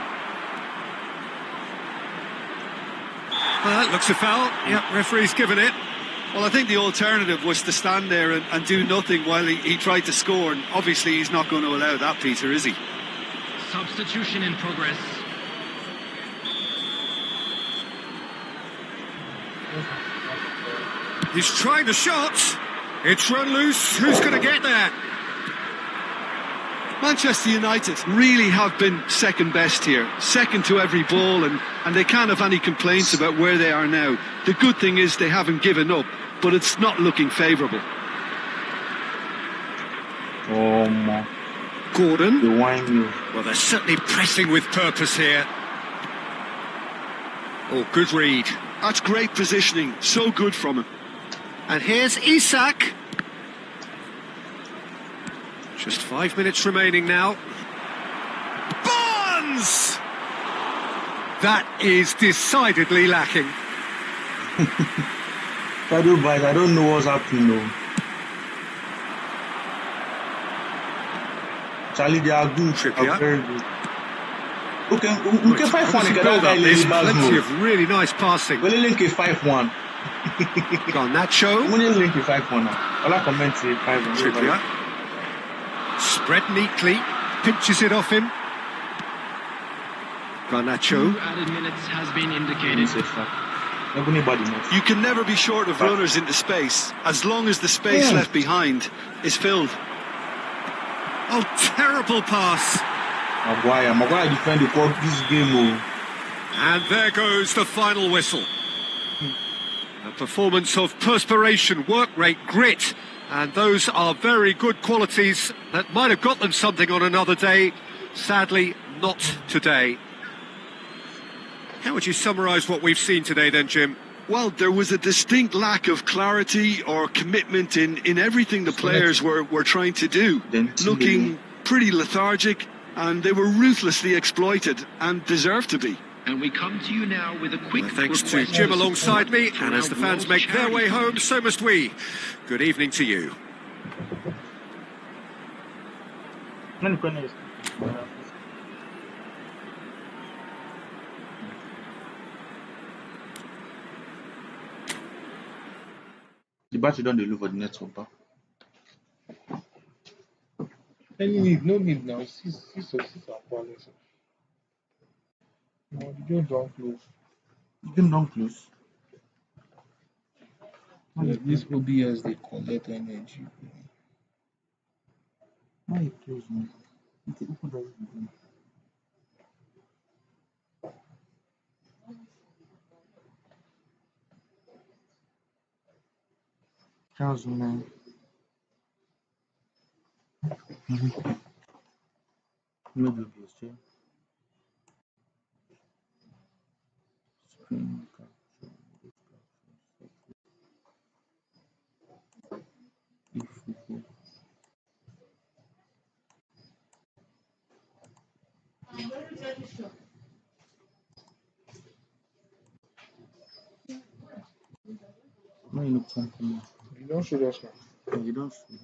that looks a foul. Yep, referee's given it. Well, I think the alternative was to stand there and do nothing while he tried to score, and obviously he's not going to allow that, Peter, is he? Substitution in progress. He's trying the shot. It's run loose. Who's going to get there? Manchester United really have been second best here, second to every ball, and they can't have any complaints about where they are now. The good thing is they haven't given up, but it's not looking favourable. Gordon. The wine. Well, they're certainly pressing with purpose here. Oh, good read. That's great positioning, so good from him. And here's Isak. Just 5 minutes remaining now. Barnes! That is decidedly lacking. I don't know what's happening though. Charlie, they are good. Trippier. Very good. Okay, we can 5-1 again. There's plenty of really nice passing. We'll link a 5-1. Garnacho. We'll link a 5-1 now. I'll comment say 5-1. Trippier. Spread neatly. Pinches it off him. Garnacho. 2 added minutes has been indicated. Nobody knows. You can never be short of runners into space, as long as the space left behind is filled. Oh, terrible pass. Maguire defend this game. And there goes the final whistle. A performance of perspiration, work rate, grit, and those are very good qualities that might have got them something on another day. Sadly, not today. How would you summarise what we've seen today then, Jim? Well, there was a distinct lack of clarity or commitment in everything the players were trying to do. Looking pretty lethargic, and they were ruthlessly exploited and deserved to be. And we come to you now with a quick Thanks to Jim alongside me, and as the fans make their way home, so must we. Good evening to you. The battery don't look for the network. Any need? No need now. Six are quality. No, the game don't close. The game don't close. This OBS they collect energy. Why it close now? It's open the game. Charles, man. No dubious, yeah. Screen capture. If we go. No Why you no come out? You don't show us now. No, you don't show.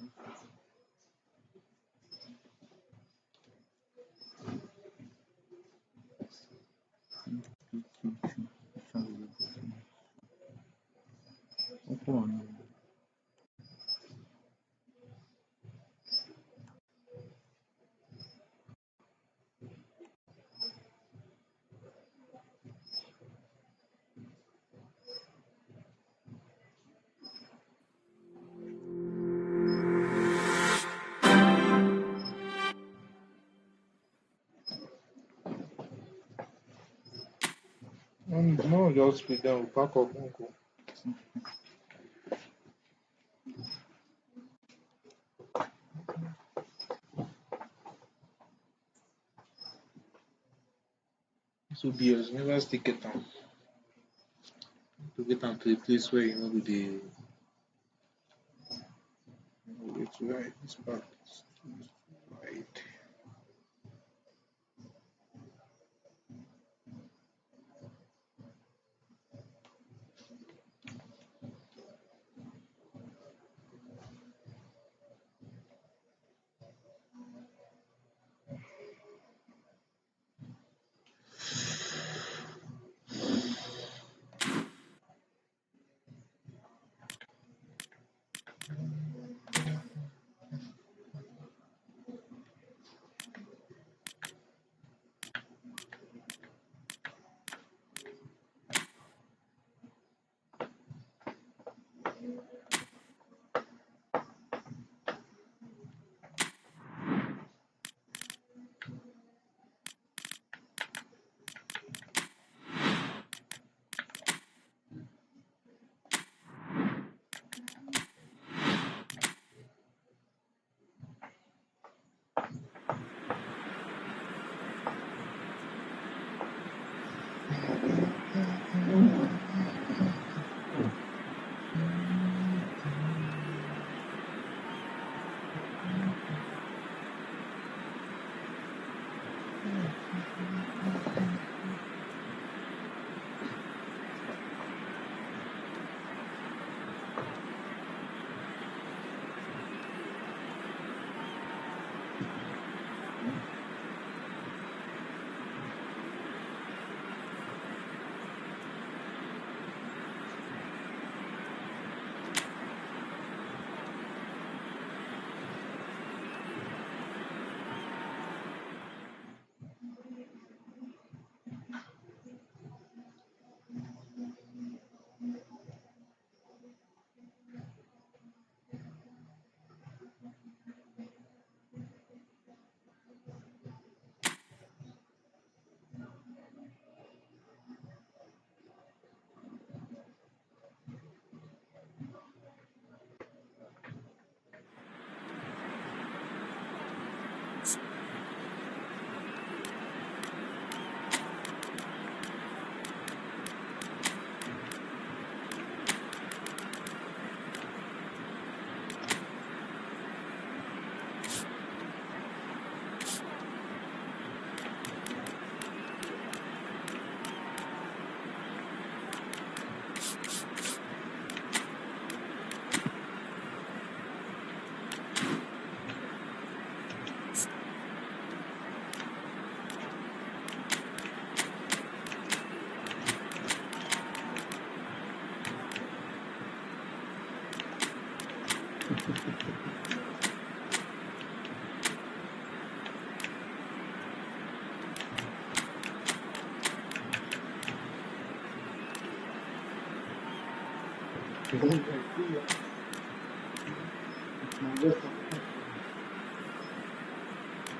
Come on. No, just be down. Pack up, uncle. So BS never still get down. To get down to a place where you know the it's right. This part is right.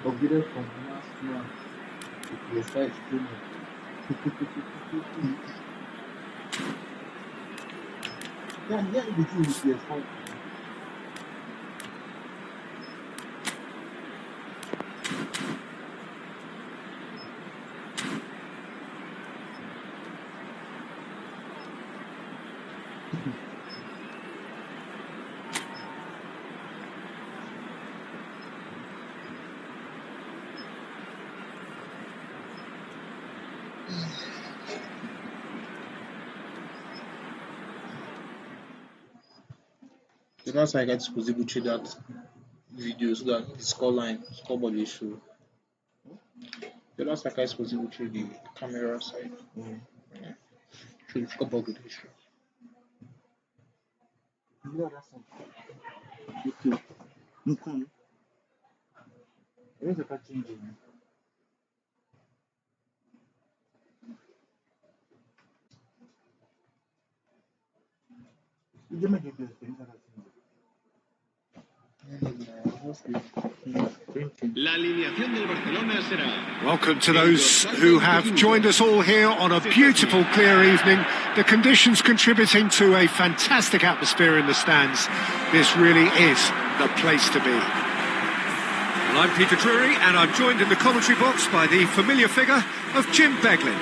Upgraded from last month to PS5 Pro Max. Yeah, the thing with PS5. So that's how I get possible through that video so that the scoreboard will show. So that's like it's possible through the camera side. Yeah. Through the scoreboard will show. Okay. Nkun. Where's the catching game? You don't make it this thing. La alineación del Barcelona será. Welcome to those who have joined us all here on a beautiful, clear evening. The conditions contributing to a fantastic atmosphere in the stands. This really is the place to be. Well, I'm Peter Drury, and I'm joined in the commentary box by the familiar figure of Jim Beglin.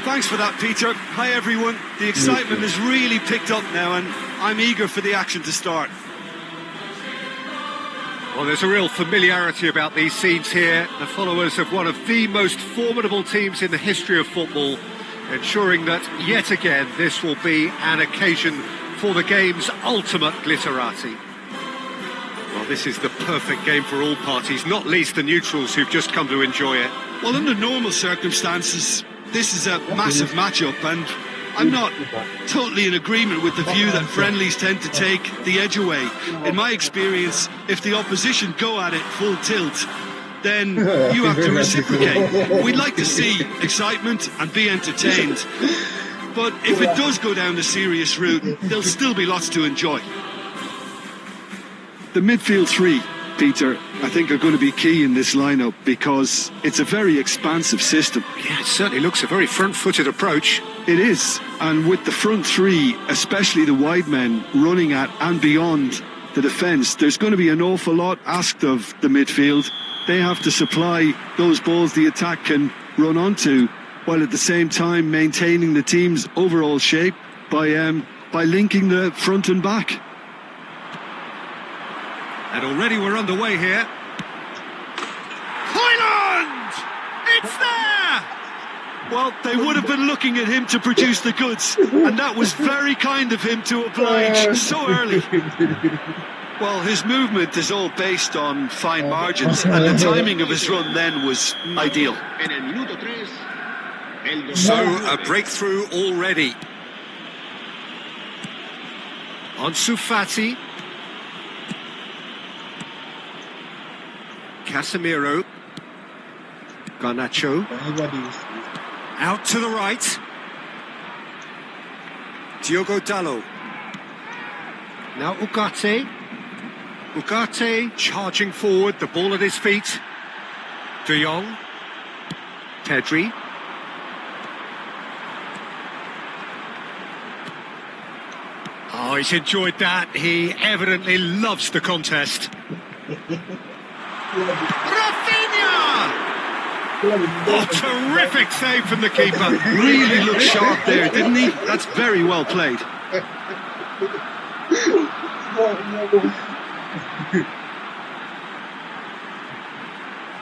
Thanks for that, Peter. Hi, everyone. The excitement has really picked up now, and I'm eager for the action to start. Well, there's a real familiarity about these scenes here. The followers of one of the most formidable teams in the history of football, ensuring that, yet again, this will be an occasion for the game's ultimate glitterati. Well, this is the perfect game for all parties, not least the neutrals who've just come to enjoy it. Well, under normal circumstances, this is a massive matchup, and I'm not totally in agreement with the view that friendlies tend to take the edge away. In my experience, if the opposition go at it full tilt, then you have to reciprocate. We'd like to see excitement and be entertained, but if it does go down the serious route, there'll still be lots to enjoy. The midfield three, Peter, I think are going to be key in this lineup because it's a very expansive system. Yeah, it certainly looks a very front-footed approach. It is, and with the front three, especially the wide men running at and beyond the defence, there's going to be an awful lot asked of the midfield. They have to supply those balls the attack can run onto, while at the same time maintaining the team's overall shape by linking the front and back. And already we're underway here. Højlund! It's there! Well, they would have been looking at him to produce the goods, and that was very kind of him to oblige so early. Well, his movement is all based on fine margins, and the timing of his run then was ideal. En el minuto 3, el So, a breakthrough already. Ansu Fati. Casemiro. Garnacho. Out to the right. Diogo Dalot. Now Ugarte. Ugarte charging forward, the ball at his feet. De Jong. Pedri. Oh, he's enjoyed that. He evidently loves the contest. Rafinha! Oh, terrific save from the keeper. Really looked sharp there, didn't he? That's very well played.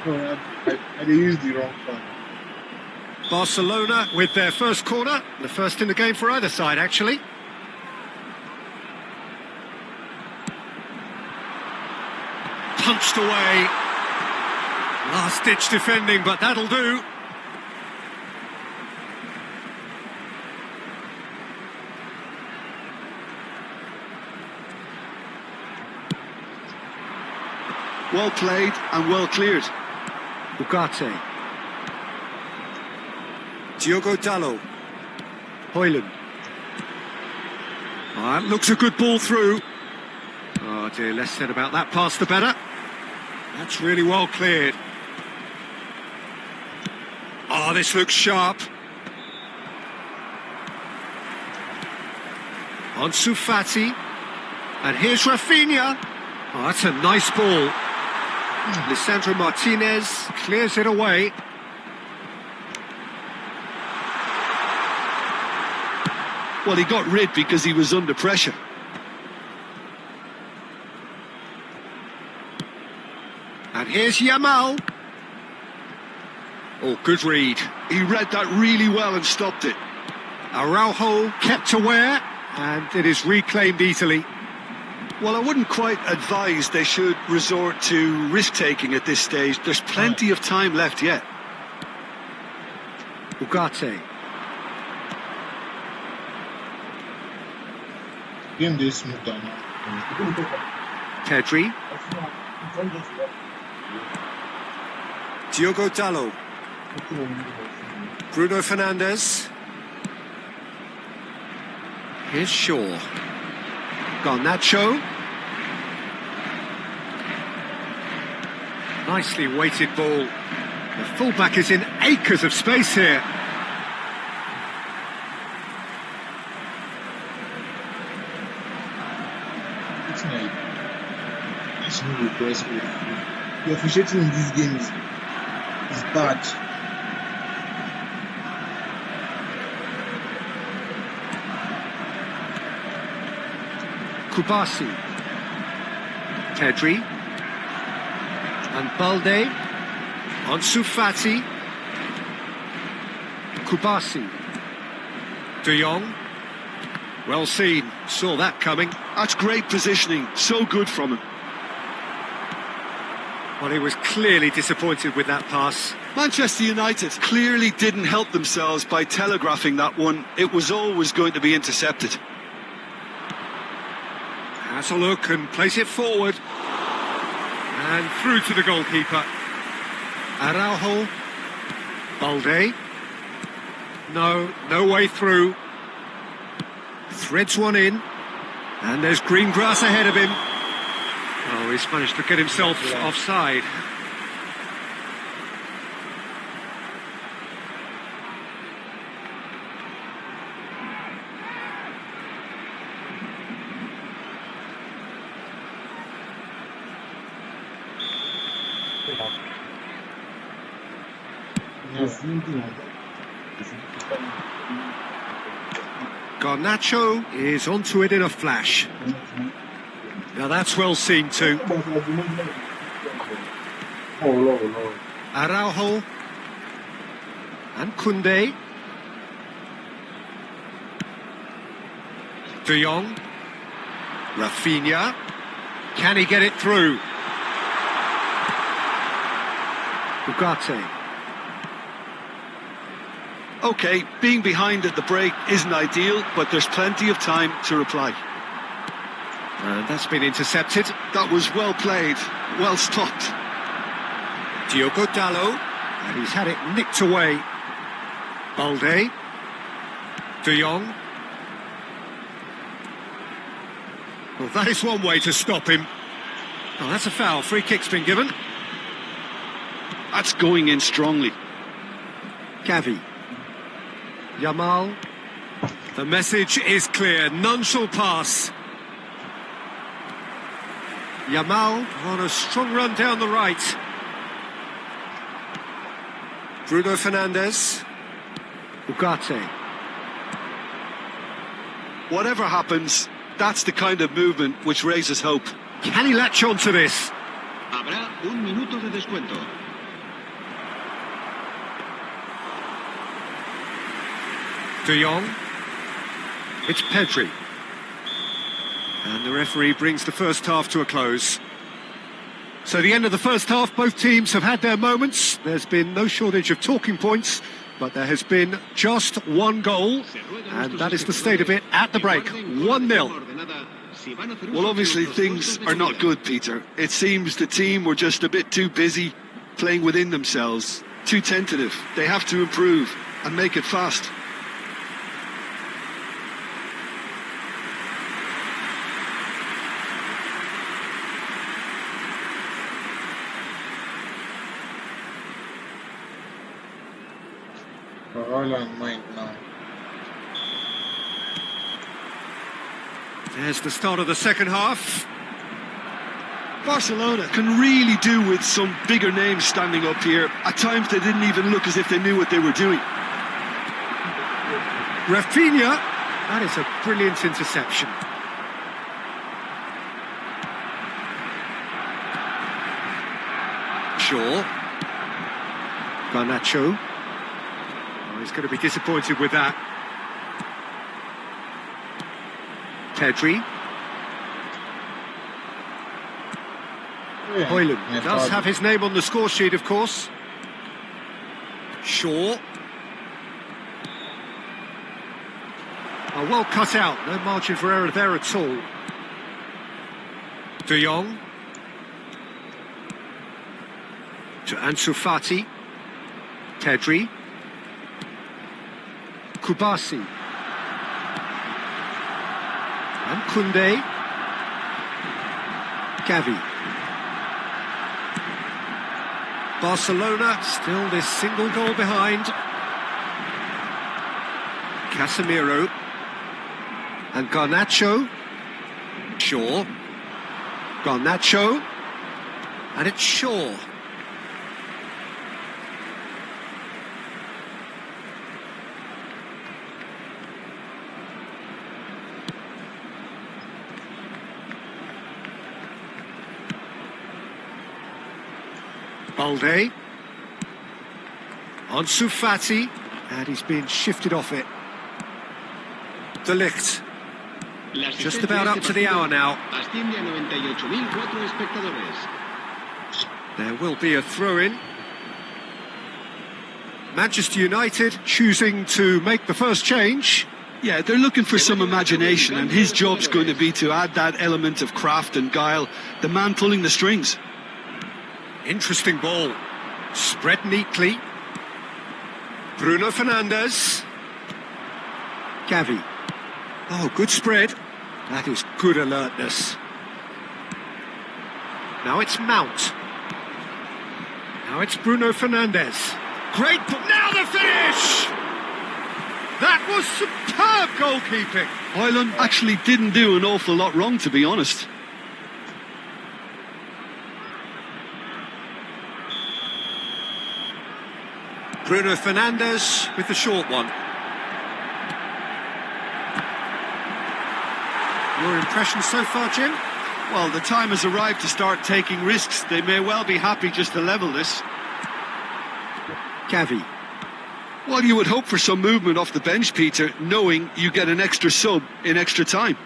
I used the wrong one. Barcelona with their first corner, the first in the game for either side, actually. Punched away. Last-ditch defending, but that'll do. Well played and well cleared. Ugarte. Diogo Dalot. Højlund. Oh, that looks a good ball through. Oh dear, less said about that pass the better. That's really well cleared. Oh, this looks sharp. Ansu Fati. And here's Rafinha. Oh, that's a nice ball. Lisandro Martinez clears it away. Well, he got rid because he was under pressure. And here's Yamal. Oh, good read. He read that really well and stopped it. Araujo kept aware, and it is reclaimed easily. Well, I wouldn't quite advise they should resort to risk-taking at this stage. There's plenty of time left yet. Ugarte. Game dey smooth now. Pedri. Diogo Dalot. Bruno Fernandes. Here's Shaw. Garnacho. Nicely weighted ball. The fullback is in acres of space here. It's like it's no request. The officiating in this game is bad. Kubasi. Pedri. And Balde. Ansu Fati. Kubasi. De Jong. Well seen. Saw that coming. That's great positioning. So good from him. Well, he was clearly disappointed with that pass. Manchester United clearly didn't help themselves by telegraphing that one. It was always going to be intercepted. Has a look and place it forward. And through to the goalkeeper. Araujo. Balde. No way through. Threads one in. And there's green grass ahead of him. Oh, he's managed to get himself offside. Garnacho is onto it in a flash. Now that's well seen too. Araujo and Koundé. De Jong. Rafinha. Can he get it through? Ugarte. OK, being behind at the break isn't ideal, but there's plenty of time to reply. And that's been intercepted. That was well played, well stopped. Diogo Dalot. And he's had it nicked away. Balde. De Jong. Well, that is one way to stop him. Oh, that's a foul. Free kick's been given. That's going in strongly. Gavi. Yamal. The message is clear. None shall pass. Yamal on a strong run down the right. Bruno Fernandes. Ugarte. Whatever happens, that's the kind of movement which raises hope. Can he latch on to this? Habrá un minuto de descuento. De Jong. It's Pedri. And the referee brings the first half to a close. So the end of the first half, both teams have had their moments. There's been no shortage of talking points, but there has been just one goal, and that is the state of it at the break. 1-0. Well, obviously things are not good, Peter. It seems the team were just a bit too busy playing within themselves, too tentative. They have to improve and make it fast. All on mind now. There's the start of the second half. Barcelona can really do with some bigger names standing up here. At times they didn't even look as if they knew what they were doing. Rafinha. That is a brilliant interception. Shaw. Garnacho. Oh, he's going to be disappointed with that. Højlund does have his name on the score sheet, of course. Shaw. Oh, well cut out, no margin for error there at all. De Jong. To Ansu Fati. Pedri. Kubasi. And Koundé. Gavi. Barcelona still this single goal behind. Casemiro. And Garnacho. Shaw. Garnacho. And it's Shaw. Balde. Ansu Fati. And he's been shifted off it. De Ligt. Just about up to the hour now. There will be a throw-in. Manchester United choosing to make the first change. Yeah, they're looking for some imagination, and his job's going to be to add that element of craft and guile, the man pulling the strings. Interesting ball. Spread neatly. Bruno Fernandes. Gavi. Oh, good spread. That is good alertness. Now it's Mount. Now it's Bruno Fernandes. Great. Now the finish! That was superb goalkeeping. Højlund actually didn't do an awful lot wrong, to be honest. Bruno Fernandes with the short one. Your impressions so far, Jim? Well, the time has arrived to start taking risks. They may well be happy just to level this. Gavi. Well, you would hope for some movement off the bench, Peter, knowing you get an extra sub in extra time.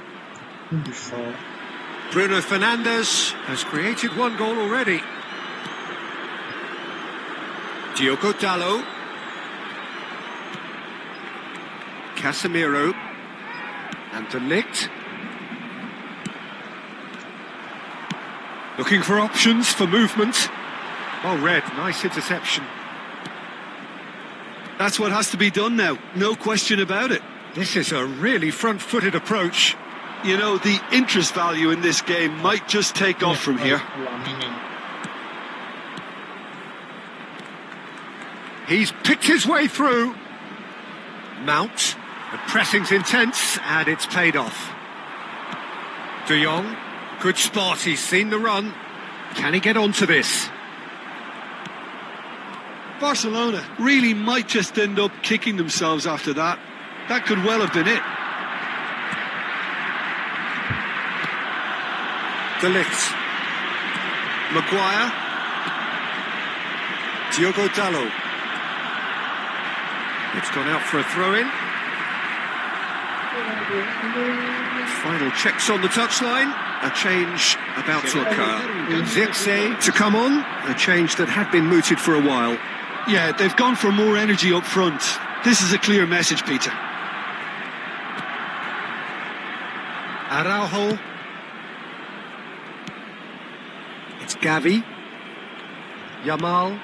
Bruno Fernandes has created one goal already. Diogo Dalot. Casemiro. And De Ligt. Looking for options for movement. Well read, nice interception. That's what has to be done now, no question about it. This is a really front-footed approach. You know, the interest value in this game might just take off from here. He's picked his way through. Mount. The pressing's intense, and it's paid off. De Jong. Good spot, he's seen the run. Can he get onto this? Barcelona really might just end up kicking themselves after that. That could well have been it. De Ligt. Maguire. Diogo Dalot. It's gone out for a throw-in. Final checks on the touchline. A change about to occur. Zirkzee to come on. A change that had been mooted for a while. Yeah, they've gone for more energy up front. This is a clear message, Peter. Araujo. It's Gavi. Yamal.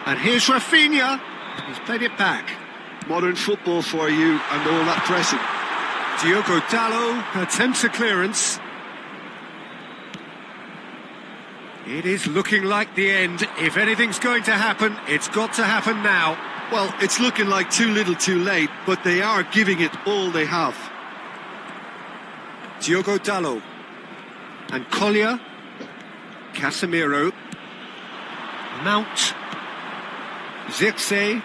And here's Rafinha. He's played it back. Modern football for you and all that pressing. Diogo Dalot attempts a clearance. It is looking like the end. If anything's going to happen, it's got to happen now. Well, it's looking like too little too late, but they are giving it all they have. Diogo Dalot. And Collier. Casemiro. Mount. Zirkzee.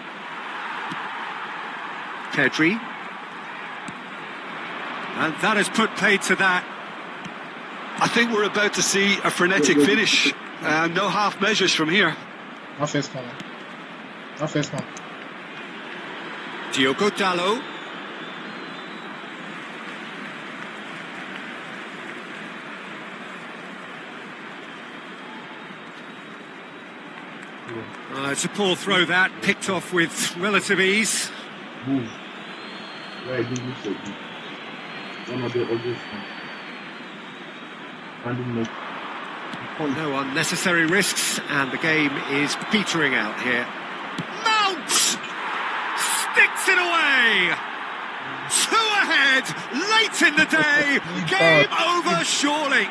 Pedri. And that has put paid to that. I think we're about to see a frenetic finish. No half measures from here. My first one. My first one. Diogo Dalot. It's a poor throw that, picked off with relative ease. Move. Where I give you so good. One of the others. No unnecessary risks, and the game is petering out here. Mount! Sticks it away! 2 ahead, late in the day, game over surely.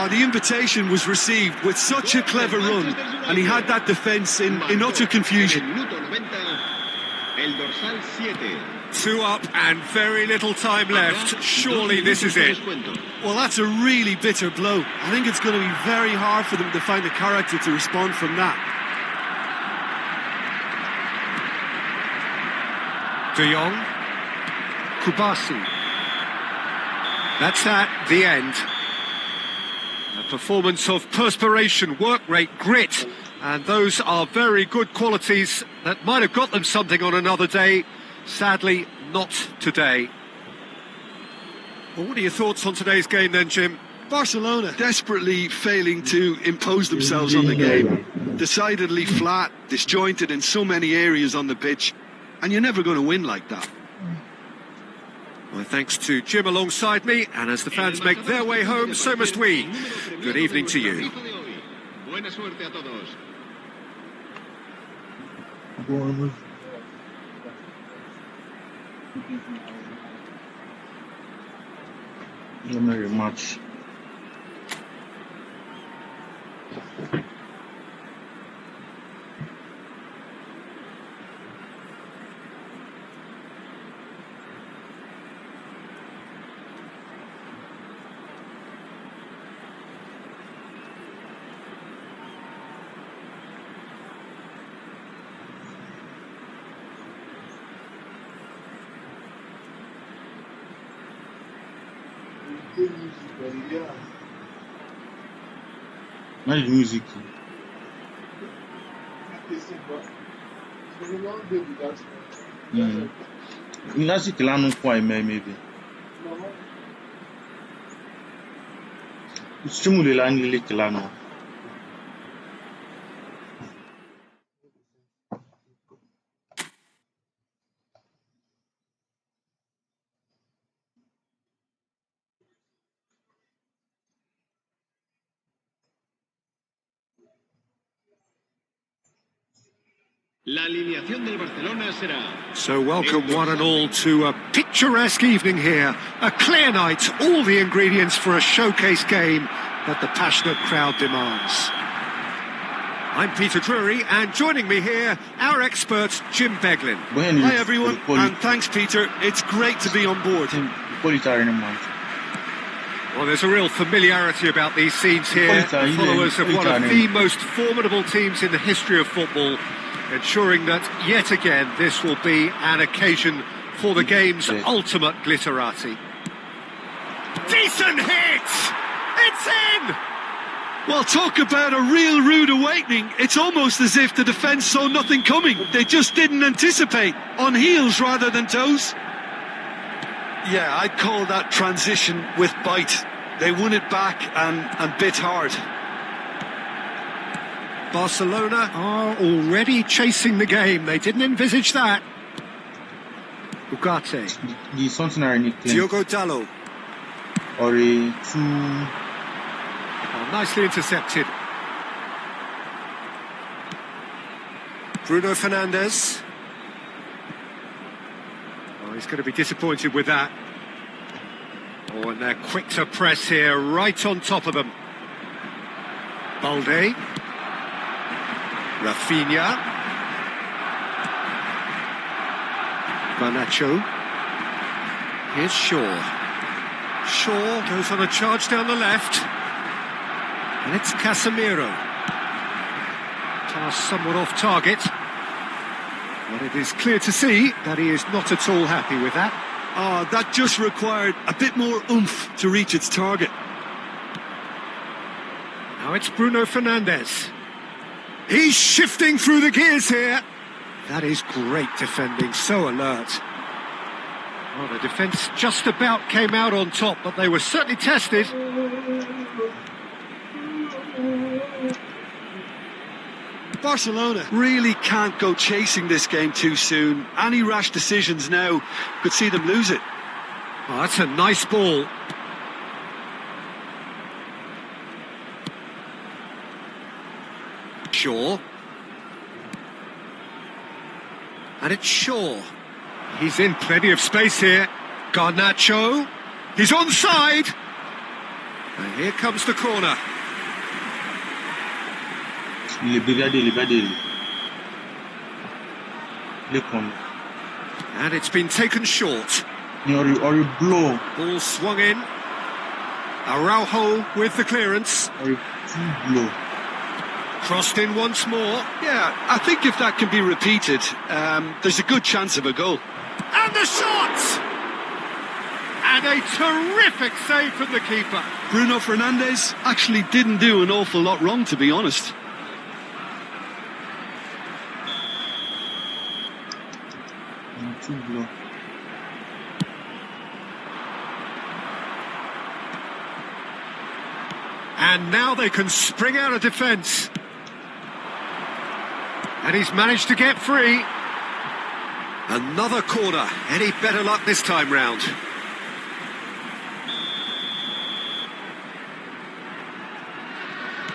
The invitation was received with such a clever run, and he had that defence in utter confusion. 2 up and very little time left. Surely this is it. Well, that's a really bitter blow. I think it's going to be very hard for them to find the character to respond from that. De Jong. Kubasi. That's that, the end. A performance of perspiration, work rate, grit, and those are very good qualities that might have got them something on another day. Sadly, not today. Well, what are your thoughts on today's game then, Jim? Barcelona desperately failing to impose themselves on the game. Decidedly flat, disjointed in so many areas on the pitch, and you're never going to win like that. Well, thanks to Jim alongside me, and as the fans make their way home, so must we. Good evening to you. Not very much. Nice music. Nasi kilano kwa maybe. Stimule la ngile kilano. So welcome one and all to a picturesque evening here. A clear night, all the ingredients for a showcase game that the passionate crowd demands. I'm Peter Drury, and joining me here, our expert Jim Beglin. Hi everyone, and thanks Peter, it's great to be on board. Well, there's a real familiarity about these scenes here, followers of one of the most formidable teams in the history of football, ensuring that, yet again, this will be an occasion for the game's ultimate glitterati. Decent hit! It's in! Well, talk about a real rude awakening. It's almost as if the defence saw nothing coming. They just didn't anticipate. On heels rather than toes. Yeah, I'd call that transition with bite. They won it back and bit hard. Barcelona are already chasing the game. They didn't envisage that. Ugarte. Diogo Dalot. Nicely intercepted. Bruno Fernandes. Oh, he's going to be disappointed with that. Oh, and they're quick to press here, right on top of them. Balde. Rafinha. Garnacho. Here's Shaw. Shaw goes on a charge down the left. And it's Casemiro. Pass somewhat off target. But it is clear to see that he is not at all happy with that. That just required a bit more oomph to reach its target. Now it's Bruno Fernandes. He's shifting through the gears here. That is great defending, so alert. Well, the defence just about came out on top, but they were certainly tested. Barcelona really can't go chasing this game too soon. Any rash decisions now could see them lose it. Oh, that's a nice ball. Shaw. And it's Shaw. He's in plenty of space here. Garnacho. He's onside. And here comes the corner. And it's been taken short. Or you blow. Ball swung in. Araujo with the clearance. Or you blow. Crossed in once more. Yeah, I think if that can be repeated, there's a good chance of a goal. And the shot! And a terrific save from the keeper. Bruno Fernandes actually didn't do an awful lot wrong, to be honest. Blow. And now they can spring out of defence. And he's managed to get free. Another corner. Any better luck this time round?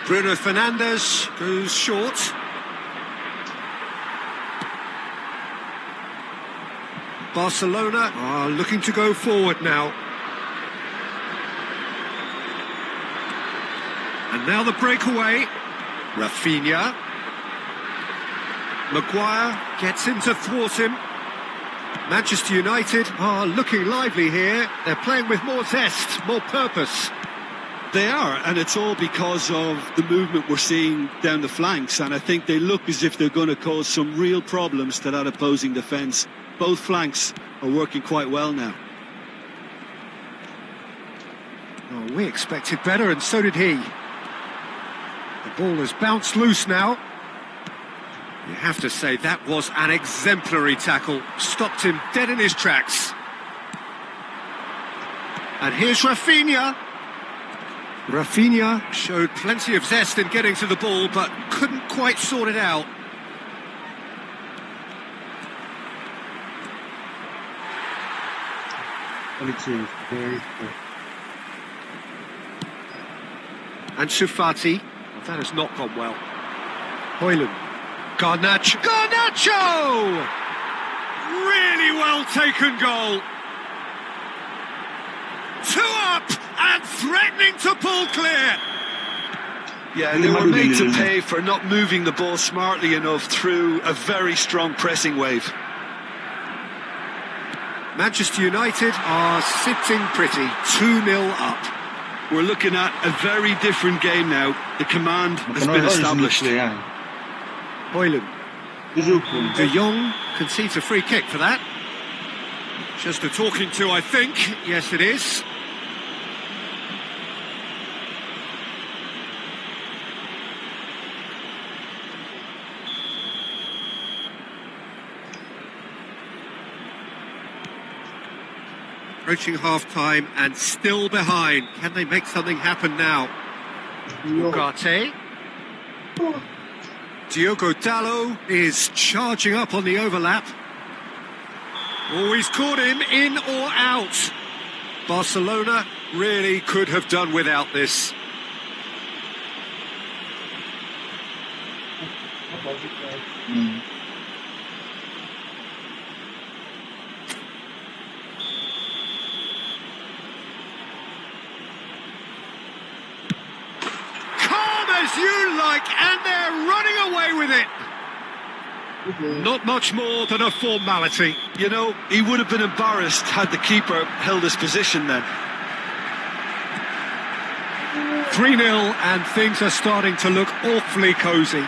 Bruno Fernandes goes short. Barcelona are looking to go forward now. And now the breakaway. Rafinha. Maguire gets in to thwart him. Manchester United are looking lively here. They're playing with more zest, more purpose. They are, and it's all because of the movement we're seeing down the flanks, and I think they look as if they're going to cause some real problems to that opposing defence. Both flanks are working quite well now. Oh, we expected better, and so did he. The ball has bounced loose now. You have to say that was an exemplary tackle. Stopped him dead in his tracks. And here's Rafinha. Rafinha showed plenty of zest in getting to the ball, but couldn't quite sort it out. And Shufati. Well, that has not gone well. Højlund. Garnacho! Really well taken goal. 2 up and threatening to pull clear. Yeah, they were made to pay for not moving the ball smartly enough through a very strong pressing wave. Manchester United are sitting pretty, 2-0 up. We're looking at a very different game now. The command has been established. Højlund. De Jong concedes a free kick for that. Just a talking to, I think. Yes, it is. Approaching half-time and still behind. Can they make something happen now? Ugarte. Diogo Dalot is charging up on the overlap. Oh, he's caught him in or out. Barcelona really could have done without this. As you like, and they're running away with it. Not much more than a formality. You know, he would have been embarrassed had the keeper held his position then. 3-0 and things are starting to look awfully cosy.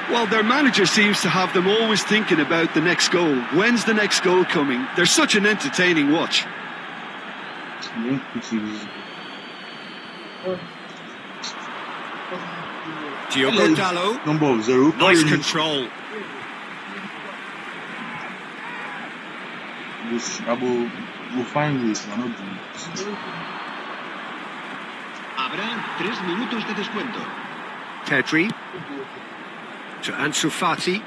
Well, their manager seems to have them always thinking about the next goal. When's the next goal coming? They're such an entertaining watch. Diogo Dalot. Number 0. Nice control. We'll find ways. We're not doing this. Habrá 3 minutos de descuento. Pedri to Ansu Fati.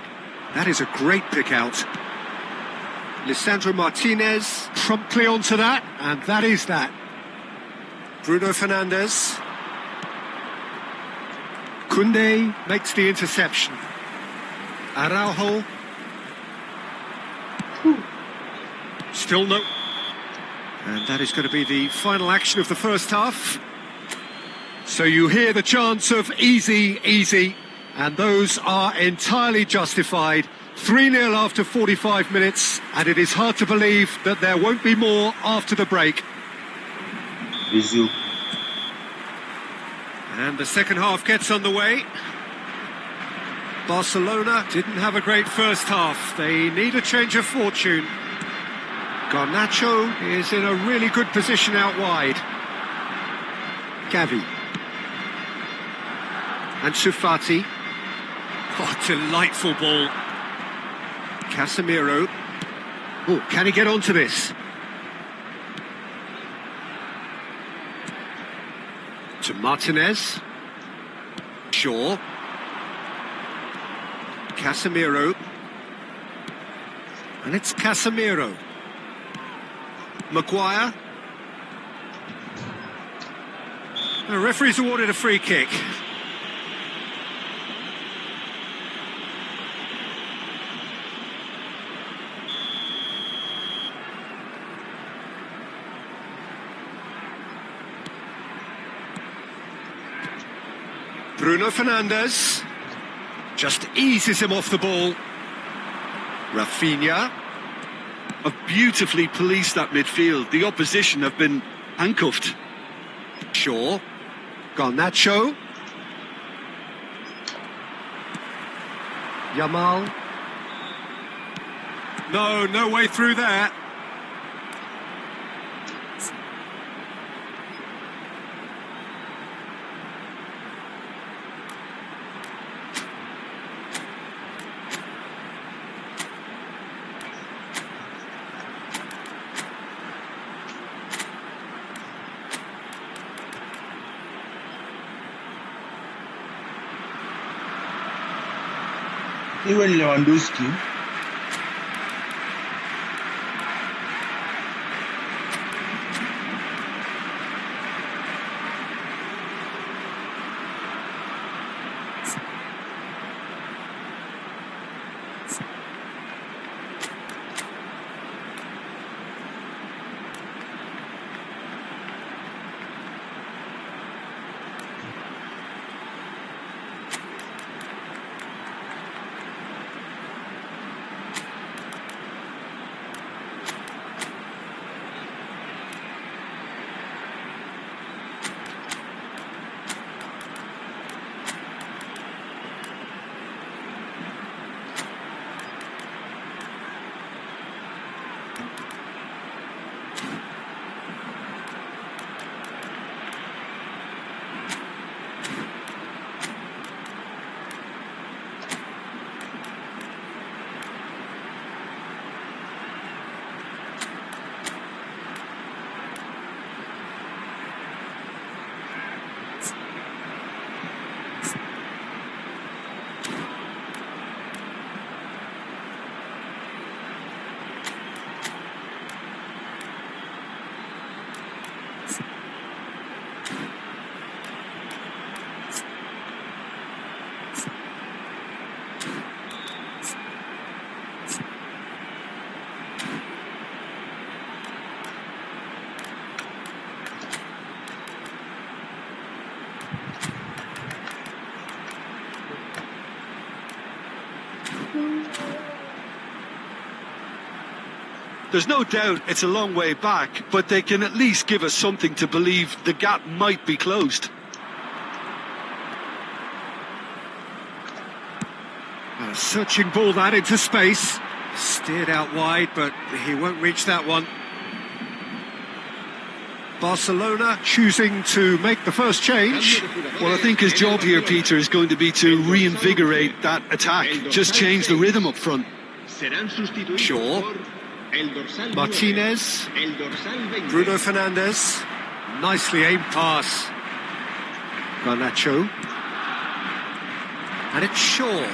That is a great pick out. Lisandro Martinez promptly onto that, and that is that. Bruno Fernandes. Koundé makes the interception. Araujo. Still no. And that is going to be the final action of the first half. So you hear the chants of easy, easy, and those are entirely justified. 3-0 after 45 minutes, and it is hard to believe that there won't be more after the break. Brazil. And the second half gets underway. Barcelona didn't have a great first half. They need a change of fortune. Garnacho is in a really good position out wide. Gavi. Ansu Fati. Oh, delightful ball. Casemiro. Oh, can he get onto this? To Martinez. Shaw. Casemiro. And it's Casemiro. Maguire. The referee's awarded a free kick. Bruno Fernandes just eases him off the ball. Rafinha. Have beautifully policed that midfield. The opposition have been handcuffed. Shaw. Garnacho. Yamal. No way through there. Even Lewandowski. There's no doubt it's a long way back, but they can at least give us something to believe the gap might be closed. A searching ball that into space. Steered out wide, but he won't reach that one. Barcelona choosing to make the first change. Well, I think his job here, Peter, is going to be to reinvigorate that attack. Just change the rhythm up front. Shaw. Martinez. Bruno Fernandes. Nicely aimed pass. Garnacho. And it's Shaw.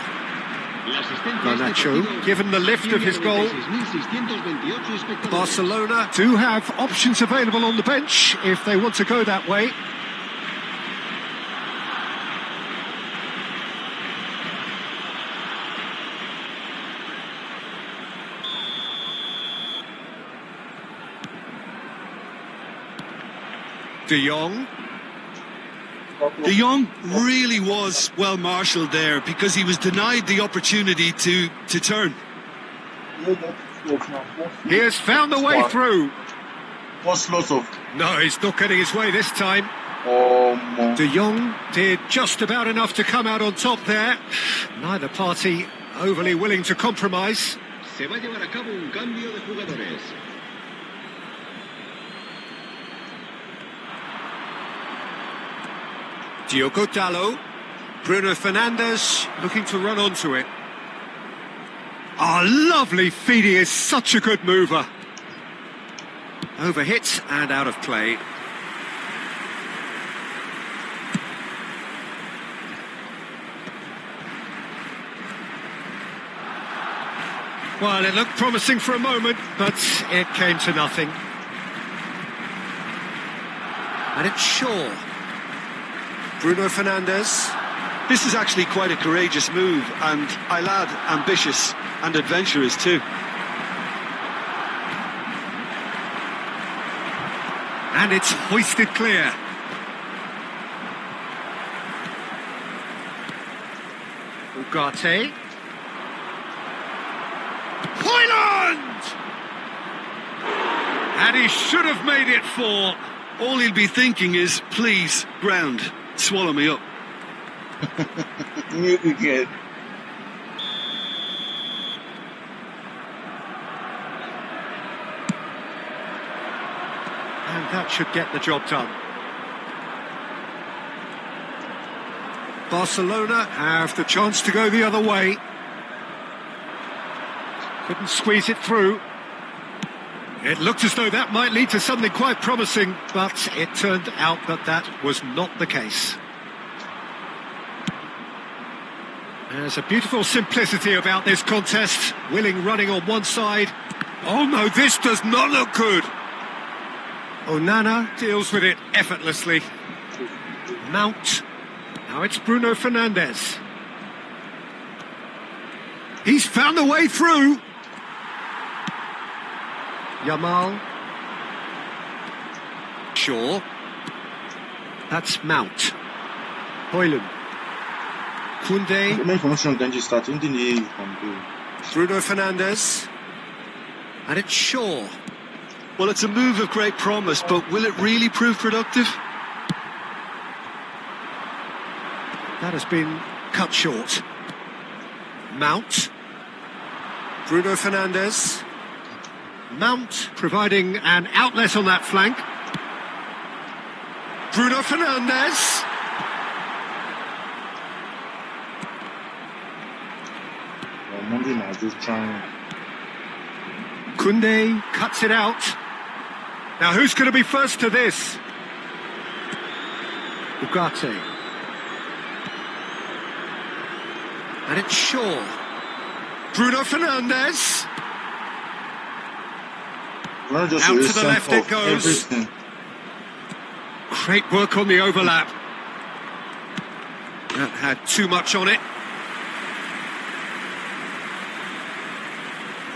Garnacho, given the lift of his goal. Barcelona do have options available on the bench if they want to go that way. De Jong. De Jong really was well marshalled there because he was denied the opportunity to turn. He has found the way through. First loss of... No, he's not getting his way this time. De Jong did just about enough to come out on top there. Neither party overly willing to compromise. Se va a llevar a cabo un cambio de jugadores. Diogo Dalot. Bruno Fernandes looking to run onto it. Oh, lovely feed. He is such a good mover. Overhit and out of play. Well, it looked promising for a moment, but it came to nothing. And it's Shaw. Bruno Fernandes. This is actually quite a courageous move, and I'll add ambitious and adventurous too. And it's hoisted clear. Ugarte. Højlund! And he should have made it 4. All he'll be thinking is, please, ground, swallow me up. New again. And that should get the job done. Barcelona have the chance to go the other way. Couldn't squeeze it through. It looked as though that might lead to something quite promising, but it turned out that that was not the case. There's a beautiful simplicity about this contest. Willing running on one side. Oh no, this does not look good. Onana deals with it effortlessly. Mount. Now it's Bruno Fernandes. He's found a way through. Yamal. Shaw. That's Mount. Højlund. Koundé. My information can just start. Bruno Fernandes. And it's Shaw. Well, it's a move of great promise, but will it really prove productive? That has been cut short. Mount. Bruno Fernandes. Mount providing an outlet on that flank. Bruno Fernandes. Monday now, just trying. Koundé cuts it out. Now who's going to be first to this? Ugarte. And it's Shaw. Bruno Fernandes. Out to the left it goes. Everything. Great work on the overlap. That had too much on it.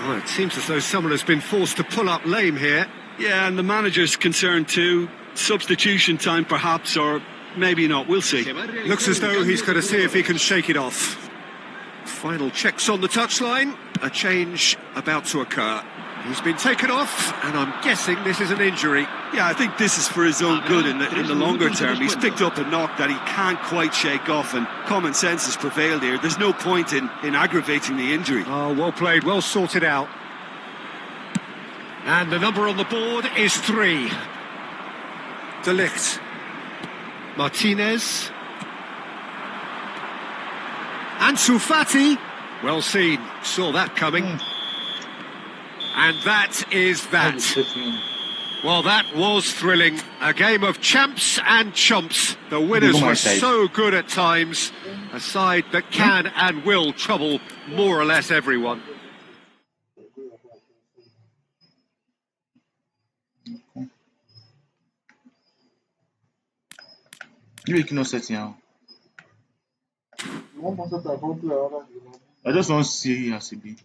Oh, it seems as though someone has been forced to pull up lame here. Yeah, and the manager's concerned too. Substitution time perhaps, or maybe not, we'll see. Looks as though he's going to see if he can shake it off. Final checks on the touchline. A change about to occur. He's been taken off, and I'm guessing this is an injury. Yeah, I think this is for his own good in the longer term. He's picked up a knock that he can't quite shake off, and common sense has prevailed here. There's no point in aggravating the injury. Oh, well played, well sorted out. And the number on the board is 3. De Ligt. Martinez. Ansu Fati. Well seen, saw that coming. And that is that. Well, that was thrilling. A game of champs and chumps. The winners my were side. so good at times. A side that can and will trouble more or less everyone. You make no setting out. You want to set that one player other than I just want to see it as a B.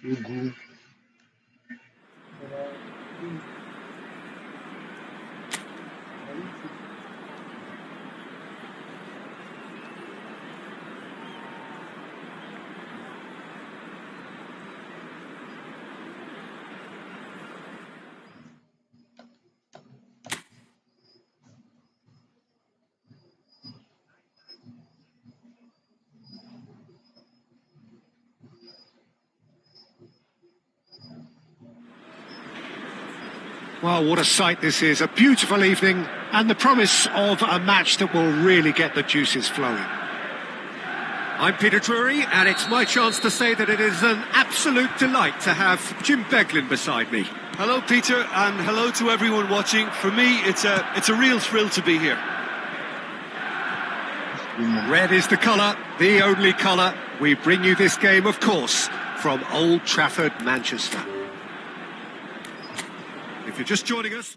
Ugu. Well, what a sight this is. A beautiful evening and the promise of a match that will really get the juices flowing. I'm Peter Drury, and it's my chance to say that it is an absolute delight to have Jim Beglin beside me. Hello, Peter, and hello to everyone watching. For me, it's a real thrill to be here. Red is the colour, the only colour. We bring you this game, of course, from Old Trafford, Manchester. If you're just joining us...